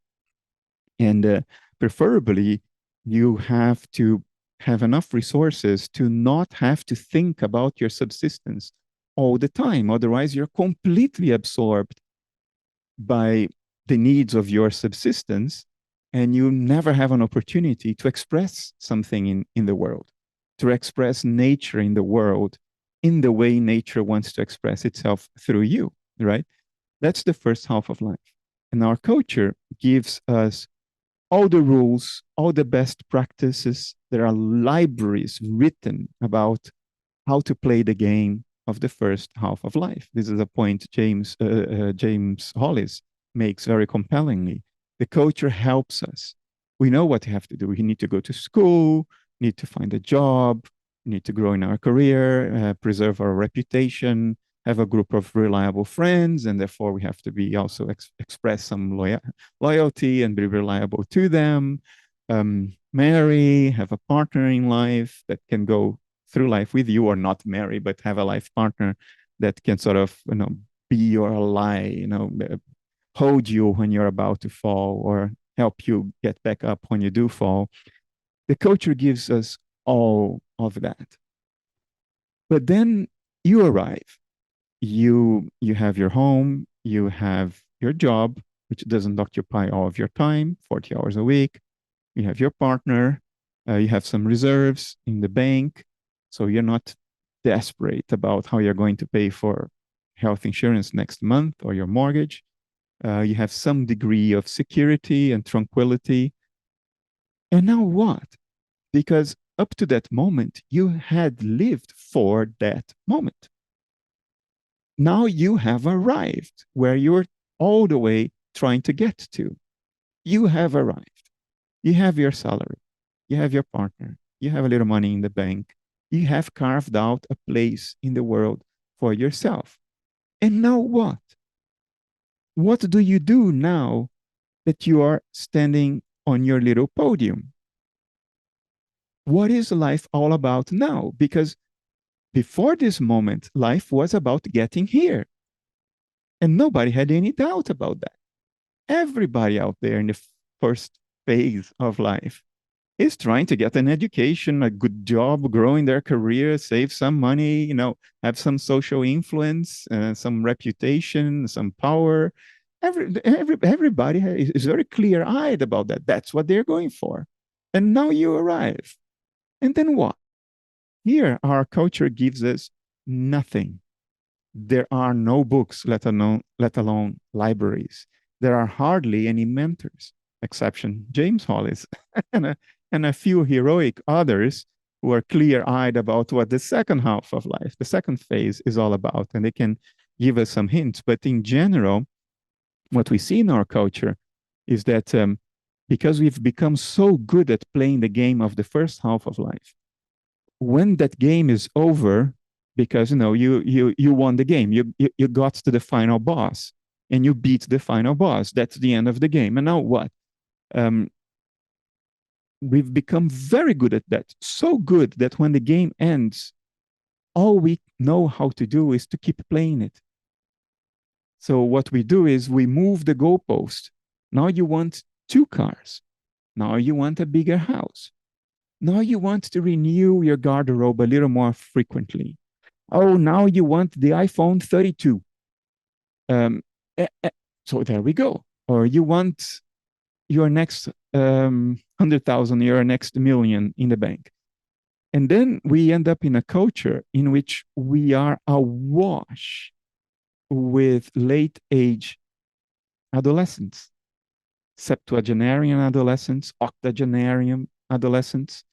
And preferably, you have to have enough resources to not have to think about your subsistence all the time. Otherwise, you're completely absorbed by the needs of your subsistence, and you never have an opportunity to express something in the world, to express nature in the world in the way nature wants to express itself through you, right? That's the first half of life. And our culture gives us all the rules, all the best practices. There are libraries written about how to play the game, of the first half of life. This is a point James Hollis makes very compellingly. The culture helps us. We know what we have to do. We need to go to school, need to find a job, need to grow in our career, preserve our reputation, have a group of reliable friends, and therefore we have to be also express some loyalty and be reliable to them. Marry, have a partner in life that can go through life with you, or not marry, but have a life partner that can sort of, be your ally, hold you when you're about to fall or help you get back up when you do fall. The culture gives us all of that. But then you arrive. You have your home, you have your job, which doesn't occupy all of your time, 40 hours a week. You have your partner, you have some reserves in the bank, so you're not desperate about how you're going to pay for health insurance next month or your mortgage. You have some degree of security and tranquility. And now what? Because up to that moment, you had lived for that moment. Now you have arrived where you're all the way trying to get to. You have arrived. You have your salary. You have your partner. You have a little money in the bank. You have carved out a place in the world for yourself. And now what? What do you do now that you are standing on your little podium? What is life all about now? Because before this moment, life was about getting here. And nobody had any doubt about that. Everybody out there in the first phase of life is trying to get an education, a good job, grow in their career, save some money, have some social influence, some reputation, some power. Everybody is very clear-eyed about that. That's what they're going for. And now you arrive. And then what? Here, our culture gives us nothing. There are no books, let alone libraries. There are hardly any mentors, exception James Hollis, and a few heroic others who are clear-eyed about what the second half of life, the second phase, is all about, and they can give us some hints. But in general, what we see in our culture is that because we've become so good at playing the game of the first half of life, when that game is over, because you won the game, you got to the final boss, and you beat the final boss. That's the end of the game. And now what? We've become very good at that. So good that when the game ends, all we know how to do is to keep playing it. So what we do is we move the goalpost. Now you want 2 cars. Now you want a bigger house. Now you want to renew your garderobe a little more frequently. Oh, now you want the iPhone 32. So there we go. Or you want your next 100,000, your next million in the bank. And then we end up in a culture in which we are awash with late age adolescents, septuagenarian adolescents, octogenarian adolescents,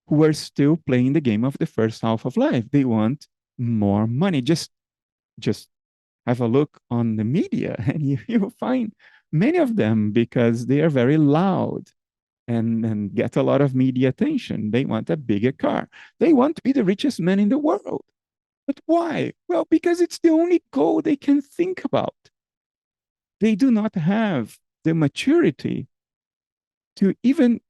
who are still playing the game of the first half of life. They want more money. Just have a look on the media and you'll find many of them, because they are very loud and get a lot of media attention. They want a bigger car. They want to be the richest man in the world. But why? Well, because it's the only goal they can think about. They do not have the maturity to even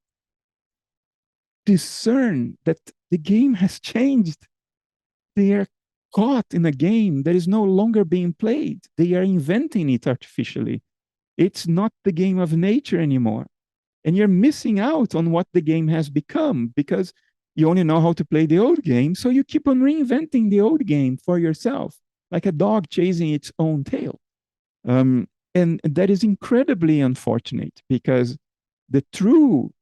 discern that the game has changed. They are caught in a game that is no longer being played. They are inventing it artificially. It's not the game of nature anymore. And you're missing out on what the game has become, because you only know how to play the old game. So you keep on reinventing the old game for yourself, like a dog chasing its own tail. And that is incredibly unfortunate, because the true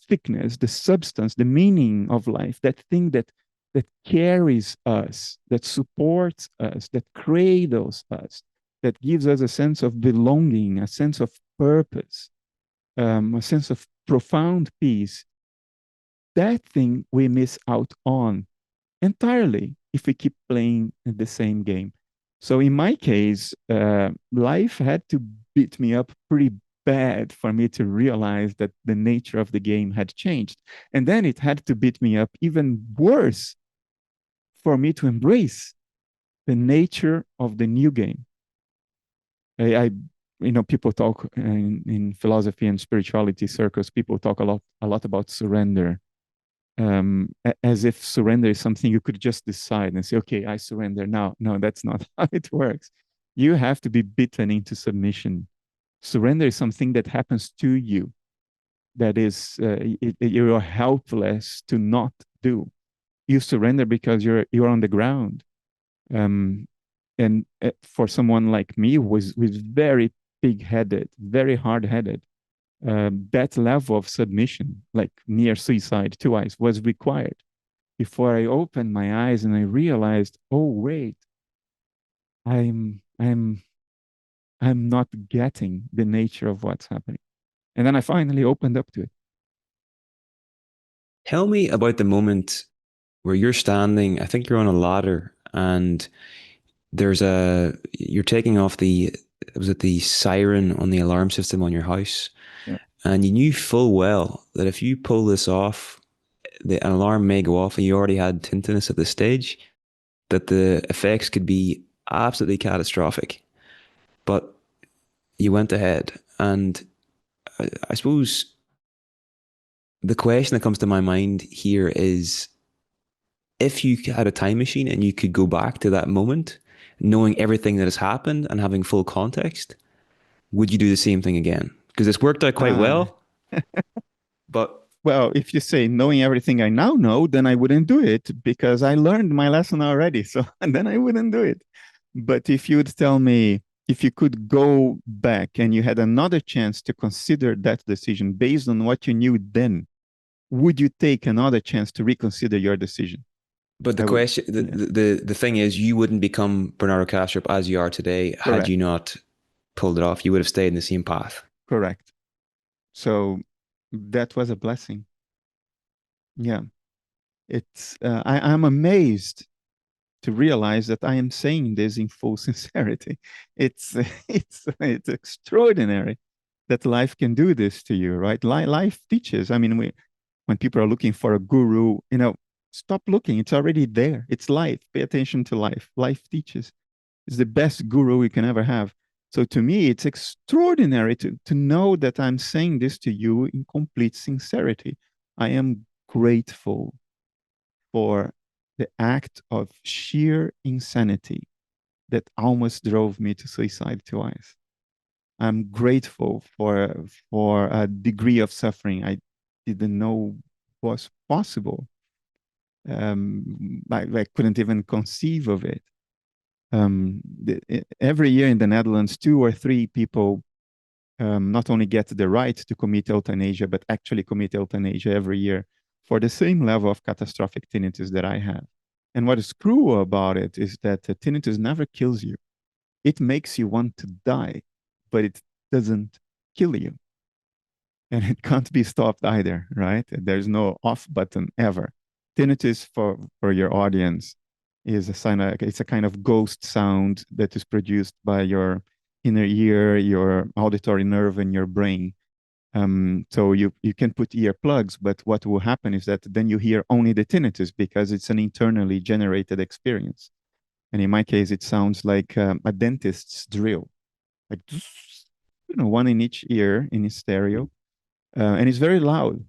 thickness, the substance, the meaning of life, that thing that carries us, that supports us, that cradles us, that gives us a sense of belonging, a sense of purpose, a sense of profound peace, that thing we miss out on entirely. if we keep playing the same game. So in my case, life had to beat me up pretty bad for me to realize that the nature of the game had changed. And then it had to beat me up even worse for me to embrace the nature of the new game. I people talk in philosophy and spirituality circles, people talk a lot about surrender, as if surrender is something you could just decide and say, okay, I surrender now. No, that's not how it works. You have to be beaten into submission. Surrender is something that happens to you, that is, you're helpless to not do. You surrender because you're on the ground. Um, and for someone like me who is very pig-headed, very hard-headed, that level of submission, like near suicide twice, was required before I opened my eyes and I realized, oh wait, I'm I'm I'm not getting the nature of what's happening. And then I finally opened up to it. Tell me about the moment where you're standing, I think you're on a ladder, and you're taking off was it the siren on the alarm system on your house? Yeah. And you knew full well that if you pull this off, an alarm may go off, and you already had tinnitus at this stage, that the effects could be absolutely catastrophic. But you went ahead. And I suppose the question that comes to my mind here is, if you had a time machine and you could go back to that moment, knowing everything that has happened and having full context, would you do the same thing again? Because it's worked out quite Uh, well, but well, if you say knowing everything I now know, then I wouldn't do it because I learned my lesson already. So, and then I wouldn't do it. But if you would tell me, if you could go back and you had another chance to consider that decision based on what you knew then, would you take another chance to reconsider your decision? the I would. question, Yes, the thing is, you wouldn't become Bernardo Kastrup as you are today had correct, you not pulled it off. You would have stayed in the same path. correct. So that was a blessing. Yeah, I'm amazed to realize that I am saying this in full sincerity. It's it's extraordinary that life can do this to you, right? Life teaches. I mean, when people are looking for a guru, stop looking. It's already there. It's life. Pay attention to life. Life teaches. It's the best guru you can ever have. So to me, it's extraordinary to know that I'm saying this to you in complete sincerity. I am grateful for the act of sheer insanity that almost drove me to suicide twice. I'm grateful for a degree of suffering I didn't know was possible. I couldn't even conceive of it. Every year in the Netherlands, two or three people not only get the right to commit euthanasia, but actually commit euthanasia every year for the same level of catastrophic tinnitus that I have. And what is cruel about it is that tinnitus never kills you. It makes you want to die, but it doesn't kill you. And it can't be stopped either, right? There's no off button ever. Tinnitus, for your audience, is it's a kind of ghost sound that is produced by your inner ear, your auditory nerve, and your brain. So you can put earplugs, but what will happen is that then you hear only the tinnitus because it's an internally generated experience. And in my case, it sounds like a dentist's drill, like one in each ear in stereo, and it's very loud.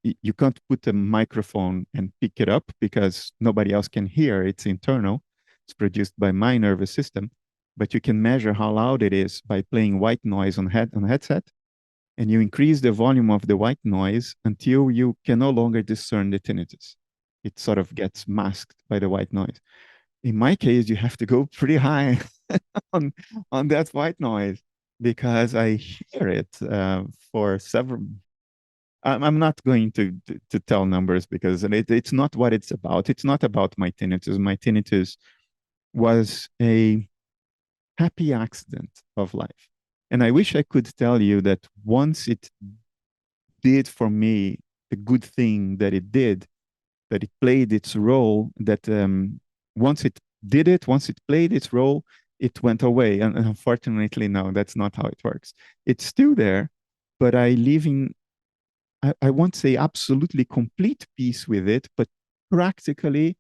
You can't put a microphone and pick it up because nobody else can hear. It's internal. It's produced by my nervous system, but you can measure how loud it is by playing white noise on a headset, and you increase the volume of the white noise until you can no longer discern the tinnitus. It sort of gets masked by the white noise. In my case, you have to go pretty high on on that white noise because I hear it for several. I'm not going to tell numbers because it's not what it's about. It's not about my tinnitus. My tinnitus was a happy accident of life. And I wish I could tell you that once it did for me the good thing that it did, that it played its role, that once it did it, once it played its role, it went away. And unfortunately, no, that's not how it works. It's still there, but I live in, I won't say absolutely complete peace with it, but practically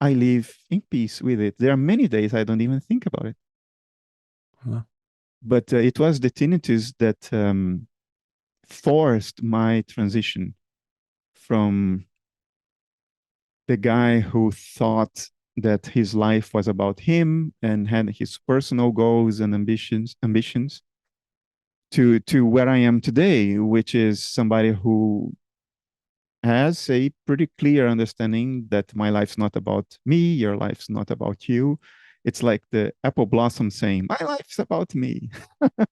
I live in peace with it. There are many days I don't even think about it. Huh. But it was the tinnitus that forced my transition from the guy who thought that his life was about him and had his personal goals and ambitions to where I am today, which is somebody who has a pretty clear understanding that my life's not about me, your life's not about you. It's like the apple blossom saying, my life's about me.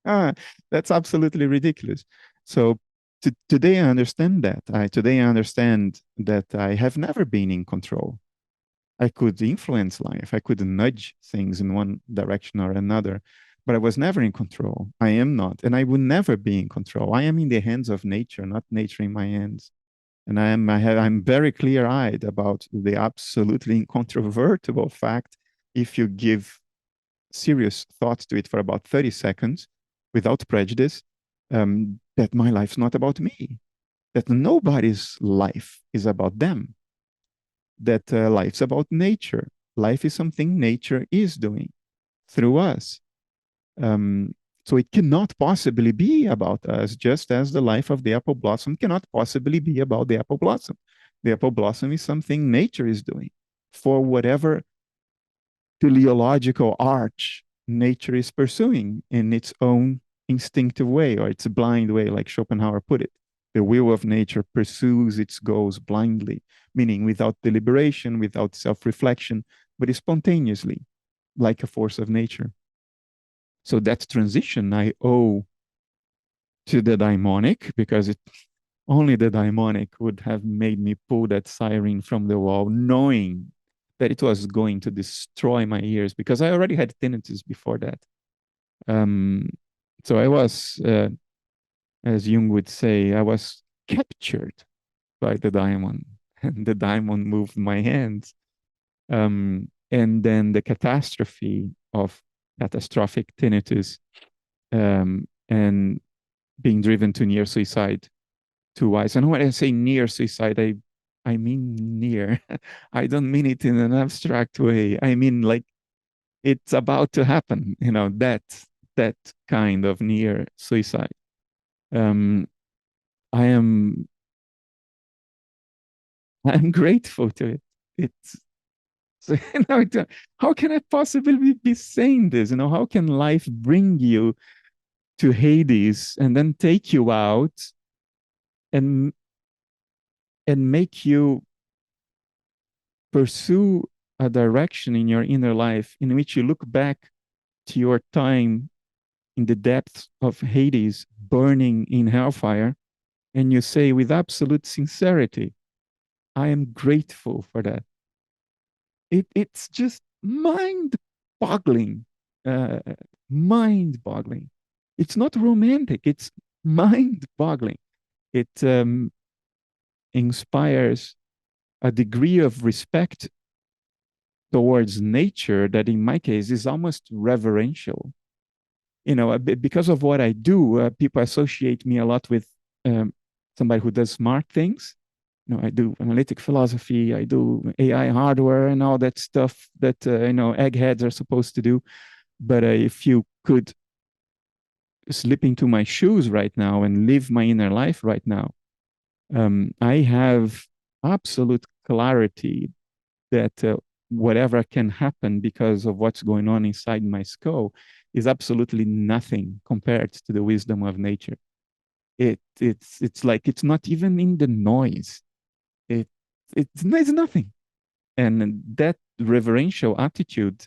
That's absolutely ridiculous. So today I understand that. Today I understand that I have never been in control. I could influence life. I could nudge things in one direction or another, but I was never in control. I am not, and I will never be in control. I am in the hands of nature, not nature in my hands. And I'm very clear-eyed about the absolutely incontrovertible fact, if you give serious thought to it for about 30 seconds without prejudice, that my life's not about me, that nobody's life is about them, that life's about nature. Life is something nature is doing through us. Um, so it cannot possibly be about us, just as the life of the apple blossom cannot possibly be about the apple blossom. The apple blossom is something nature is doing for whatever teleological arch nature is pursuing in its own instinctive way or its blind way, like Schopenhauer put it. The will of nature pursues its goals blindly, meaning without deliberation, without self reflection, but spontaneously, like a force of nature. So that transition I owe to the daimonic, because only the daimonic would have made me pull that siren from the wall, knowing that it was going to destroy my ears, because I already had tinnitus before that. Um, so I was, as Jung would say, I was captured by the daimon, and the daimon moved my hands. And then the catastrophe of catastrophic tinnitus, and being driven to near suicide twice. And when I say near suicide, I mean near. I don't mean it in an abstract way. I mean like it's about to happen. That kind of near suicide. Um, I am I'm grateful to it. It's so, how can I possibly be saying this? How can life bring you to Hades and then take you out and make you pursue a direction in your inner life in which you look back to your time in the depths of Hades, burning in hellfire, and you say with absolute sincerity, I am grateful for that. It's just mind-boggling. Uh, Mind-boggling. It's not romantic, it's mind-boggling. It inspires a degree of respect towards nature that in my case is almost reverential. Because of what I do, people associate me a lot with um, somebody who does smart things. I do analytic philosophy, I do AI hardware and all that stuff that eggheads are supposed to do. But if you could slip into my shoes right now and live my inner life right now, I have absolute clarity that whatever can happen because of what's going on inside my skull is absolutely nothing compared to the wisdom of nature. It's like it's not even in the noise. It it's nothing. And that reverential attitude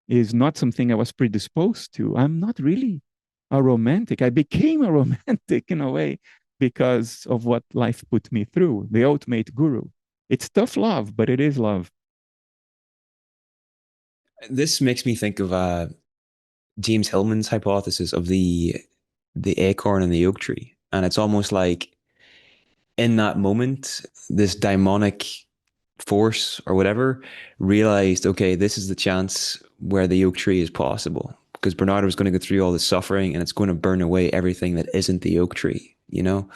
is not something I was predisposed to. I'm not really a romantic. I became a romantic in a way because of what life put me through, the ultimate guru. It's tough love, but it is love. This makes me think of James Hillman's hypothesis of the acorn and the oak tree, and it's almost like in that moment, this daimonic force or whatever, realized, okay, this is the chance where the oak tree is possible. Because Bernardo is going to go through all the suffering and it's going to burn away everything that isn't the oak tree, you know?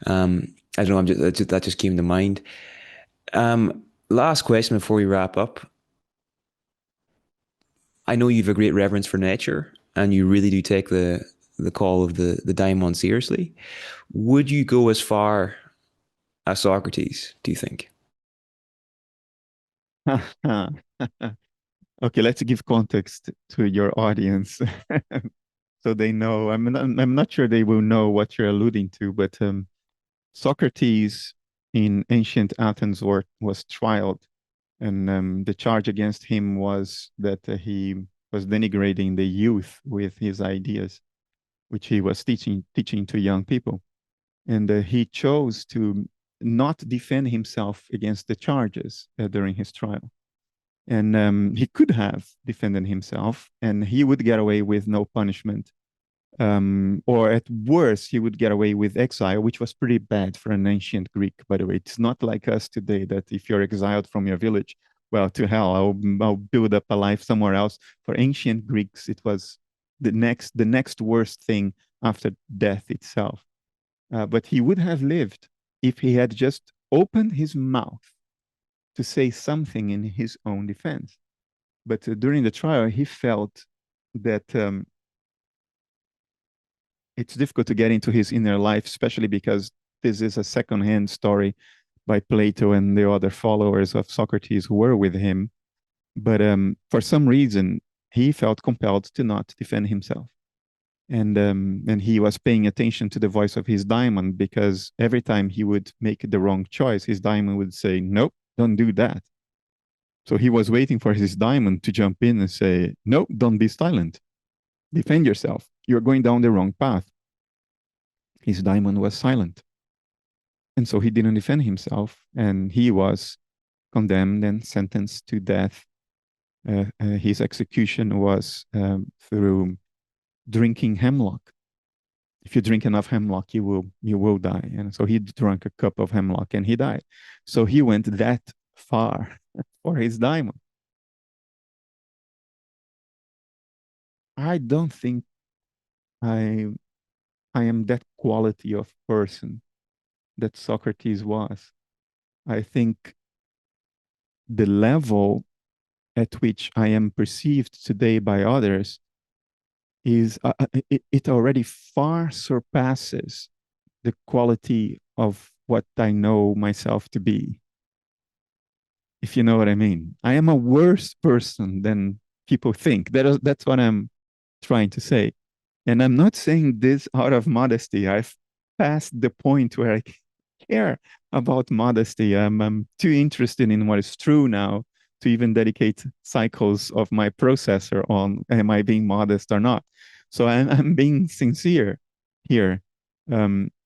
I don't know, that just came to mind. Last question before we wrap up. I know you've a great reverence for nature and you really do take the call of the daimon seriously. Would you go as far as Socrates, do you think? Okay, let's give context to your audience so they know. I'm not sure they will know what you're alluding to, but Socrates in ancient Athens was trialed, and the charge against him was that he was denigrating the youth with his ideas, which he was teaching to young people. And he chose to not defend himself against the charges during his trial. And he could have defended himself, and he would get away with no punishment. Or at worst, he would get away with exile, which was pretty bad for an ancient Greek, by the way. It's not like us today that if you're exiled from your village, well, to hell, I'll build up a life somewhere else. For ancient Greeks, it was the next worst thing after death itself. But he would have lived if he had just opened his mouth to say something in his own defense. But during the trial, he felt that it's difficult to get into his inner life, especially because this is a secondhand story by Plato and the other followers of Socrates who were with him. But for some reason, he felt compelled to not defend himself. And he was paying attention to the voice of his daimon, because every time he would make the wrong choice, his daimon would say, "Nope, don't do that." So he was waiting for his daimon to jump in and say, "Nope, don't be silent. Defend yourself. You're going down the wrong path." His daimon was silent. And so he didn't defend himself, and he was condemned and sentenced to death. His execution was through drinking hemlock. If you drink enough hemlock, you will die. And so he drank a cup of hemlock and he died. So he went that far for his daimon. I don't think I I am that quality of person that Socrates was. I think the level at which I am perceived today by others is it already far surpasses the quality of what I know myself to be, if you know what I mean. I am a worse person than people think. That's what I'm trying to say. And I'm not saying this out of modesty. I've passed the point where I care about modesty. I'm too interested in what is true now to even dedicate cycles of my processor on am I being modest or not. So I'm being sincere here.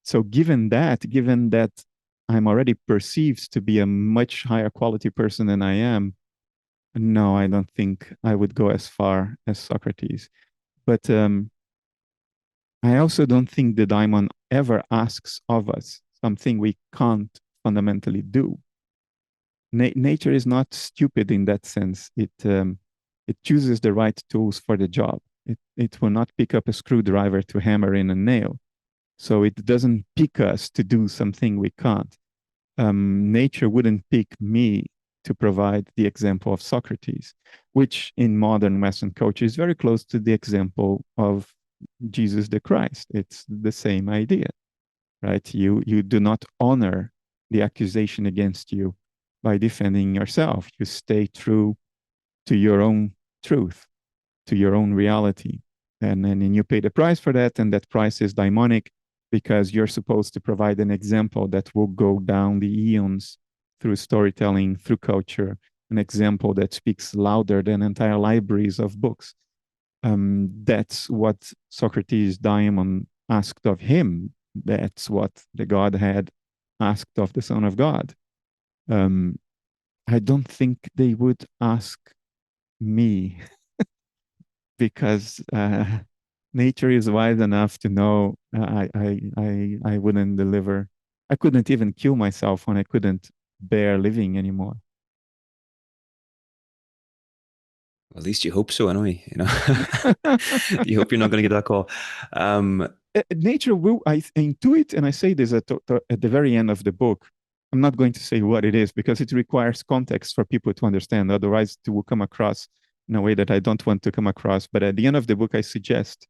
So given that I'm already perceived to be a much higher quality person than I am, no, I don't think I would go as far as Socrates. But I also don't think the daimon ever asks of us something we can't fundamentally do. Nature is not stupid in that sense. It chooses the right tools for the job. It will not pick up a screwdriver to hammer in a nail. So it doesn't pick us to do something we can't. Nature wouldn't pick me to provide the example of Socrates, which in modern Western culture is very close to the example of Jesus the Christ. It's the same idea, right? You do not honor the accusation against you by defending yourself. You stay true to your own truth, to your own reality. And then you pay the price for that, and that price is daimonic, because you're supposed to provide an example that will go down the eons through storytelling, through culture, an example that speaks louder than entire libraries of books. That's what Socrates' daimon asked of him. That's what the Godhead asked of the Son of God. Um, I don't think they would ask me because nature is wise enough to know I wouldn't deliver. I couldn't even kill myself when I couldn't bear living anymore. At least you hope so, anyway. You hope you're not going to get that call. Um, Nature will, I intuit, and I say this at the very end of the book. I'm not going to say what it is because it requires context for people to understand. Otherwise, it will come across in a way that I don't want to come across. But at the end of the book, I suggest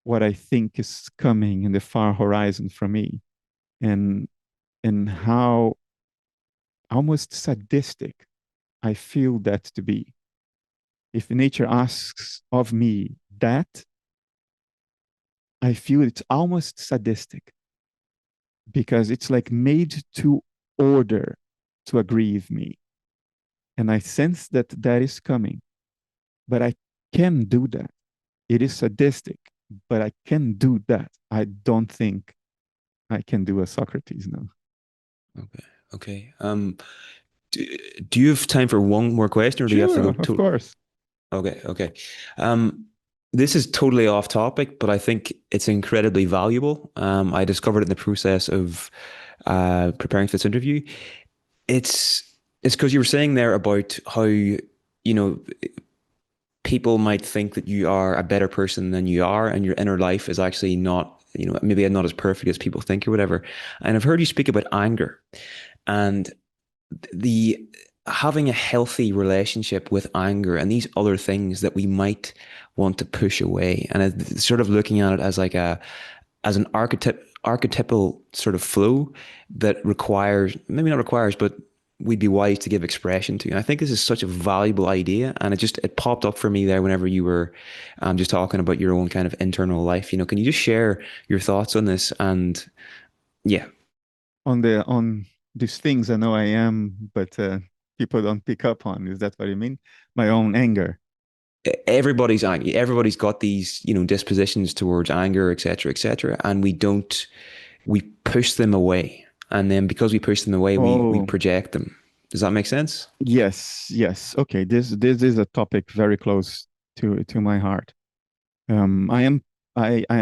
what I think is coming in the far horizon for me, and how almost sadistic I feel that to be. If nature asks of me that, I feel it's almost sadistic because it's like made to order to agree with me. And I sense that that is coming, but I can do that. It is sadistic, but I can do that. I don't think I can do a Socrates now. okay. Okay. Do, do you have time for one more question, or do you have to go Sure, of to? course. Okay. Okay. Um, this is totally off topic, but I think it's incredibly valuable. I discovered it in the process of preparing for this interview. It's it's because you were saying there about how, know, people might think that you are a better person than you are, and your inner life is actually not, maybe not as perfect as people think or whatever. And I've heard you speak about anger and the having a healthy relationship with anger and these other things that we might want to push away, and sort of looking at it as like an archetypal sort of flow that requires, maybe not requires, but we'd be wise to give expression to. And I think this is such a valuable idea, and it popped up for me there whenever you were just talking about your own kind of internal life. Can you just share your thoughts on this? And yeah, On these things I know I am, but people don't pick up on. Is that what you mean? My own anger. everybody's angry. Everybody's got these, dispositions towards anger, etc., etc., and we push them away, and then because we push them away, we Oh, project them. Does that make sense? yes, yes. Okay, this is a topic very close to my heart. I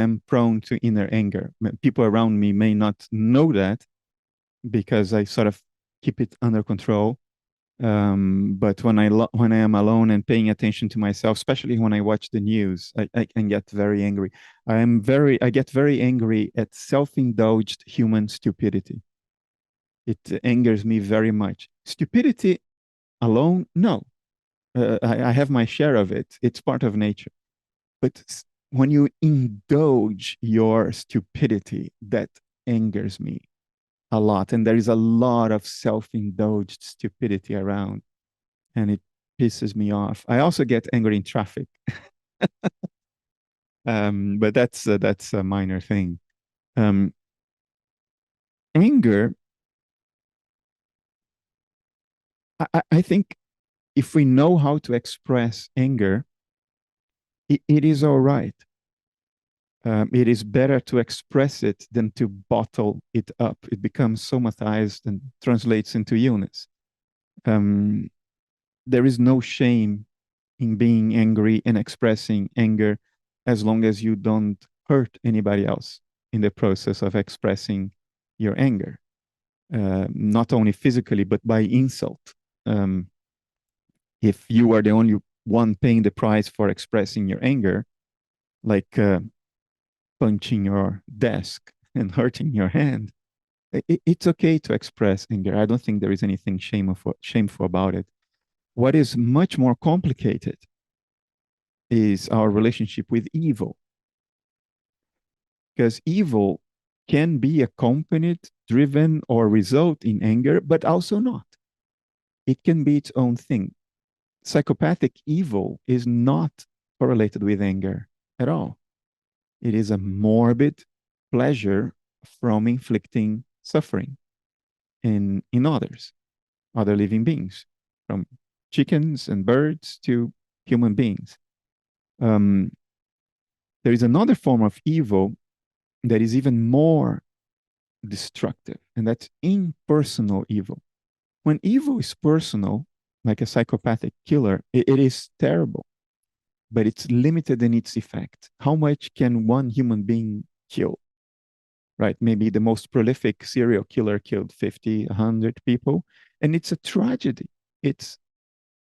am prone to inner anger. People around me may not know that because I sort of keep it under control. But when I am alone and paying attention to myself, especially when I watch the news, I can get very angry. I get very angry at self-indulged human stupidity. It angers me very much. Stupidity alone, no. I have my share of it. It's part of nature. But when you indulge your stupidity, that angers me a lot. And there is a lot of self-indulged stupidity around, and it pisses me off. I also get angry in traffic, but that's a minor thing. Um, Anger, I think if we know how to express anger, it is all right. It is better to express it than to bottle it up. It becomes somatized and translates into illness. Um, there is no shame in being angry and expressing anger as long as you don't hurt anybody else in the process of expressing your anger, not only physically, but by insult. Um, if you are the only one paying the price for expressing your anger, like punching your desk and hurting your hand, it's okay to express anger. I don't think there is anything shameful about it. What is much more complicated is our relationship with evil, because evil can be accompanied, driven, or result in anger, but also not. It can be its own thing. Psychopathic evil is not correlated with anger at all. It is a morbid pleasure from inflicting suffering in others, other living beings, from chickens and birds to human beings. Um, there is another form of evil that is even more destructive, and that's impersonal evil. When evil is personal, like a psychopathic killer, it is terrible, but it's limited in its effect. How much can one human being kill? Right? Maybe the most prolific serial killer killed 50, 100 people, and it's a tragedy. It's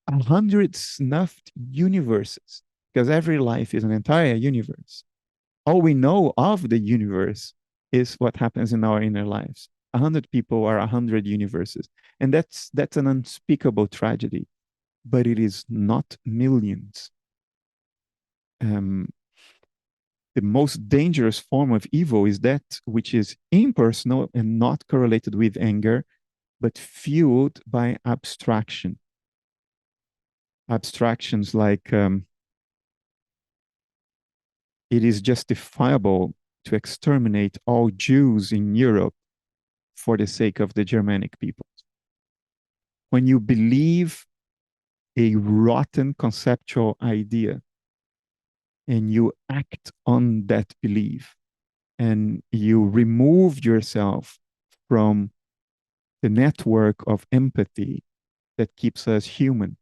100 snuffed universes, because every life is an entire universe. All we know of the universe is what happens in our inner lives. 100 people are 100 universes. And that's an unspeakable tragedy, but it is not millions. Um, the most dangerous form of evil is that which is impersonal and not correlated with anger, but fueled by abstraction. Abstractions like it is justifiable to exterminate all Jews in Europe for the sake of the Germanic people. When you believe a rotten conceptual idea and you act on that belief and you remove yourself from the network of empathy that keeps us human,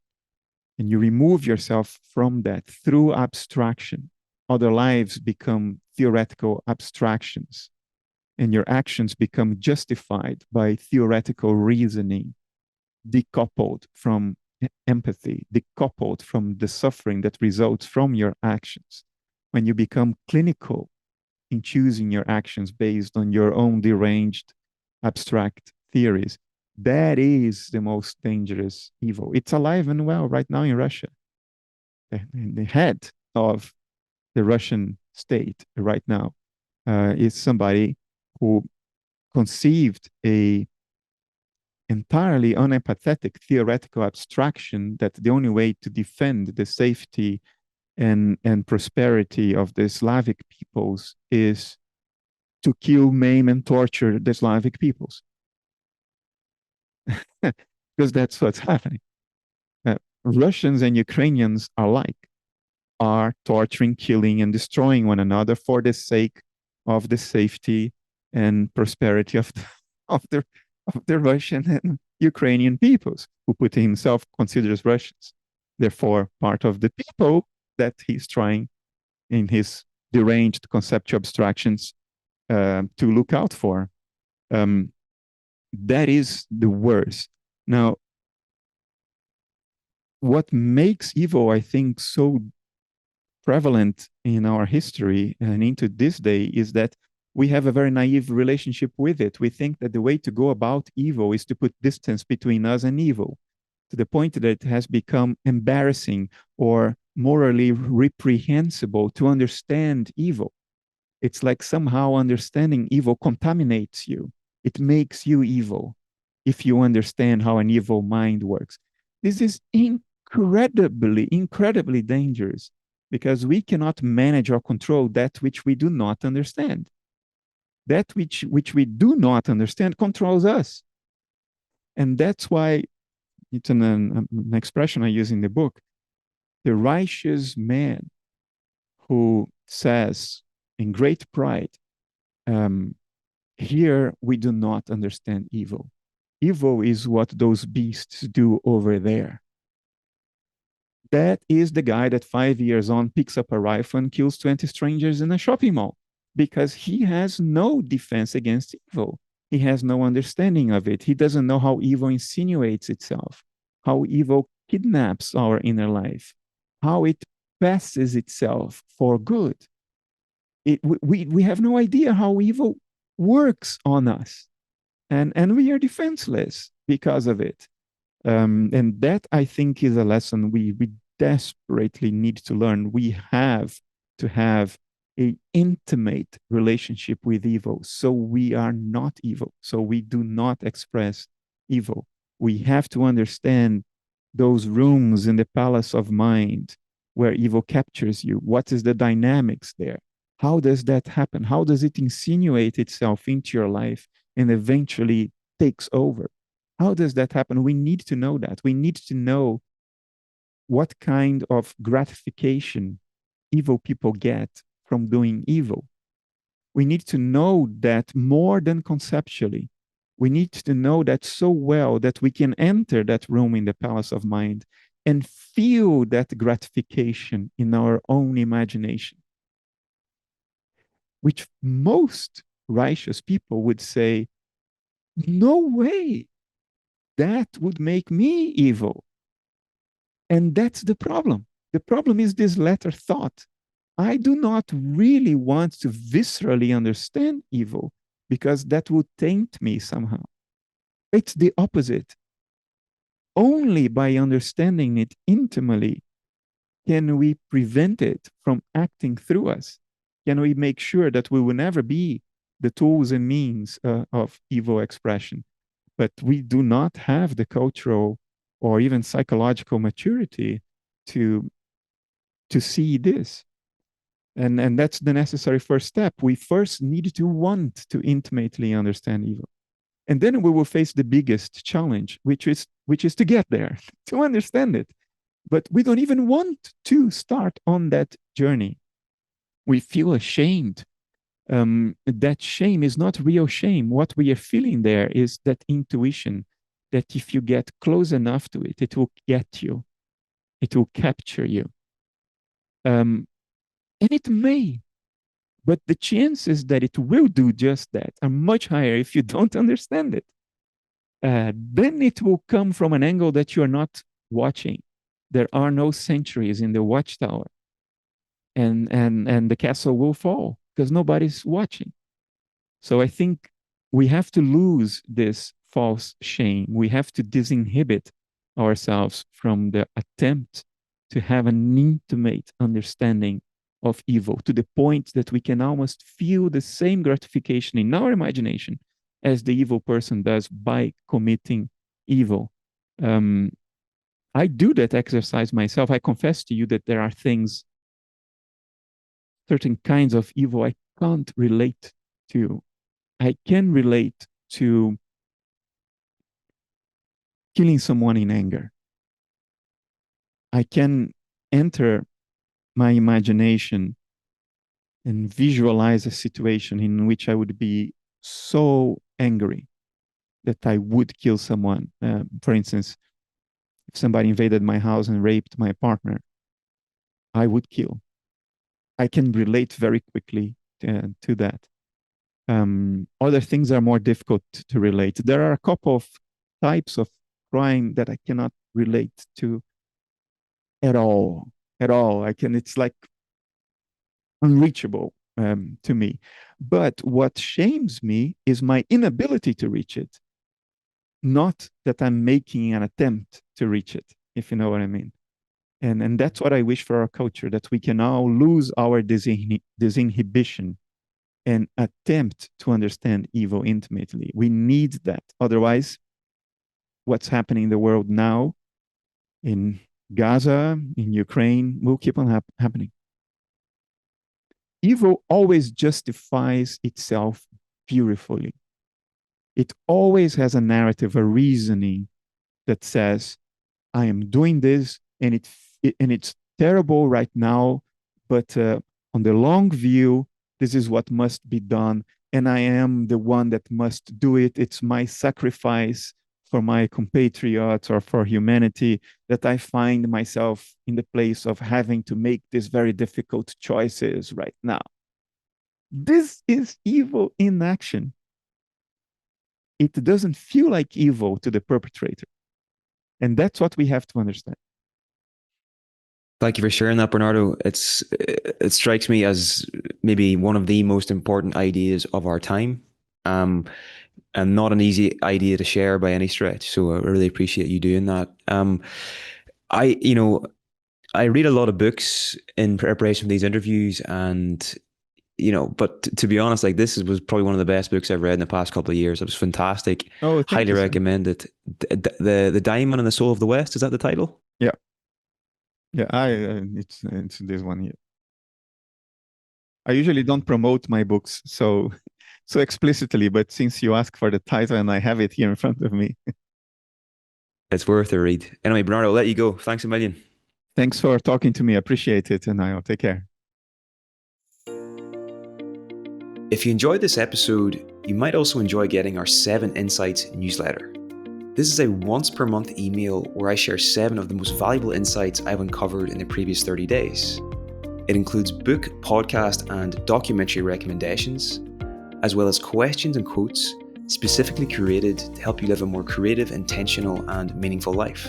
and you remove yourself from that through abstraction, other lives become theoretical abstractions, and your actions become justified by theoretical reasoning, decoupled from empathy, decoupled from the suffering that results from your actions. When you become clinical in choosing your actions based on your own deranged, abstract theories, that is the most dangerous evil. It's alive and well right now in Russia. The head of the Russian state right now is somebody who conceived a entirely unempathetic theoretical abstraction that the only way to defend the safety and prosperity of the Slavic peoples is to kill, maim, and torture the Slavic peoples. Because that's what's happening. Russians and Ukrainians alike are torturing, killing, and destroying one another for the sake of the safety and prosperity of the of the Russian and Ukrainian peoples, who Putin himself considers Russians. Therefore, part of the people that he's trying in his deranged conceptual abstractions to look out for. Um, that is the worst. Now, what makes evil, I think, so prevalent in our history and into this day is that we have a very naive relationship with it. We think that the way to go about evil is to put distance between us and evil, to the point that it has become embarrassing or morally reprehensible to understand evil. It's like somehow understanding evil contaminates you. It makes you evil if you understand how an evil mind works. This is incredibly dangerous because we cannot manage or control that which we do not understand. That which we do not understand controls us. And that's why it's an expression I use in the book. The righteous man who says in great pride, um, here we do not understand evil. Evil is what those beasts do over there. That is the guy that 5 years on picks up a rifle and kills 20 strangers in a shopping mall because he has no defense against evil. He has no understanding of it. He doesn't know how evil insinuates itself, how evil kidnaps our inner life, how it passes itself for good. We have no idea how evil works on us, and we are defenseless because of it. And that, I think, is a lesson we desperately need to learn. We have to have a intimate relationship with evil, so we are not evil, so we do not express evil. We have to understand those rooms in the palace of mind where evil captures you. What is the dynamics there? How does that happen? How does it insinuate itself into your life and eventually takes over? How does that happen? We need to know that. We need to know what kind of gratification evil people get from doing evil. We need to know that more than conceptually. We need to know that so well that we can enter that room in the palace of mind and feel that gratification in our own imagination, which most righteous people would say, no way, that would make me evil. And that's the problem. The problem is this latter thought. I do not really want to viscerally understand evil because that would taint me somehow. It's the opposite. Only by understanding it intimately can we prevent it from acting through us. Can we make sure that we will never be the tools and means of evil expression? But we do not have the cultural or even psychological maturity to see this. And that's the necessary first step. We first need to want to intimately understand evil. And then we will face the biggest challenge, which is to get there, to understand it. But we don't even want to start on that journey. We feel ashamed. That shame is not real shame. What we are feeling there is that intuition that if you get close enough to it, it will get you, it will capture you. And it may, but the chances that it will do just that are much higher if you don't understand it. Then it will come from an angle that you are not watching. There are no sentries in the watchtower, and the castle will fall because nobody's watching. So I think we have to lose this false shame. We have to disinhibit ourselves from the attempt to have an intimate understanding of evil to the point that we can almost feel the same gratification in our imagination as the evil person does by committing evil. I do that exercise myself. I confess to you that there are things, certain kinds of evil I can't relate to. I can relate to killing someone in anger. I can enter my imagination and visualize a situation in which I would be so angry that I would kill someone. For instance, if somebody invaded my house and raped my partner, I would kill. I can relate very quickly to that. Other things are more difficult to relate. There are a couple of types of crime that I cannot relate to at all. At all. It's like unreachable to me. But what shames me is my inability to reach it, not that I'm making an attempt to reach it, if you know what I mean. And that's what I wish for our culture, that we can now lose our disinhibition and attempt to understand evil intimately. We need that. Otherwise, what's happening in the world now, in Gaza, in Ukraine, will keep on happening. Evil always justifies itself beautifully. It always has a narrative, a reasoning that says, I am doing this and it's terrible right now, but on the long view, this is what must be done. And I am the one that must do it. It's my sacrifice for my compatriots or for humanity that I find myself in the place of having to make these very difficult choices right now. This is evil in action. It doesn't feel like evil to the perpetrator. And that's what we have to understand. Thank you for sharing that, Bernardo. It strikes me as maybe one of the most important ideas of our time, and not an easy idea to share by any stretch. So I really appreciate you doing that. I read a lot of books in preparation for these interviews, and but to be honest, like was probably one of the best books I've read in the past couple of years. It was fantastic. Oh, thank Highly you, recommend it. The Daimon and the Soul of the West, is that the title? Yeah. Yeah, it's this one here. I usually don't promote my books so explicitly, but since you ask for the title and I have it here in front of me. It's worth a read. Anyway, Bernardo, I'll let you go. Thanks a million. Thanks for talking to me. Appreciate it, and I'll take care. If you enjoyed this episode, you might also enjoy getting our 7 Insights newsletter. This is a once per month email where I share 7 of the most valuable insights I've uncovered in the previous 30 days. It includes book, podcast, and documentary recommendations, as well as questions and quotes specifically curated to help you live a more creative, intentional, and meaningful life.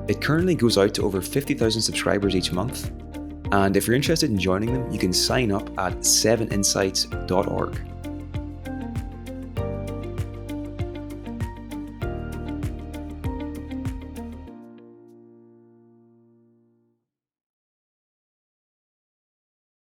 It currently goes out to over 50,000 subscribers each month, and if you're interested in joining them, you can sign up at 7insights.org.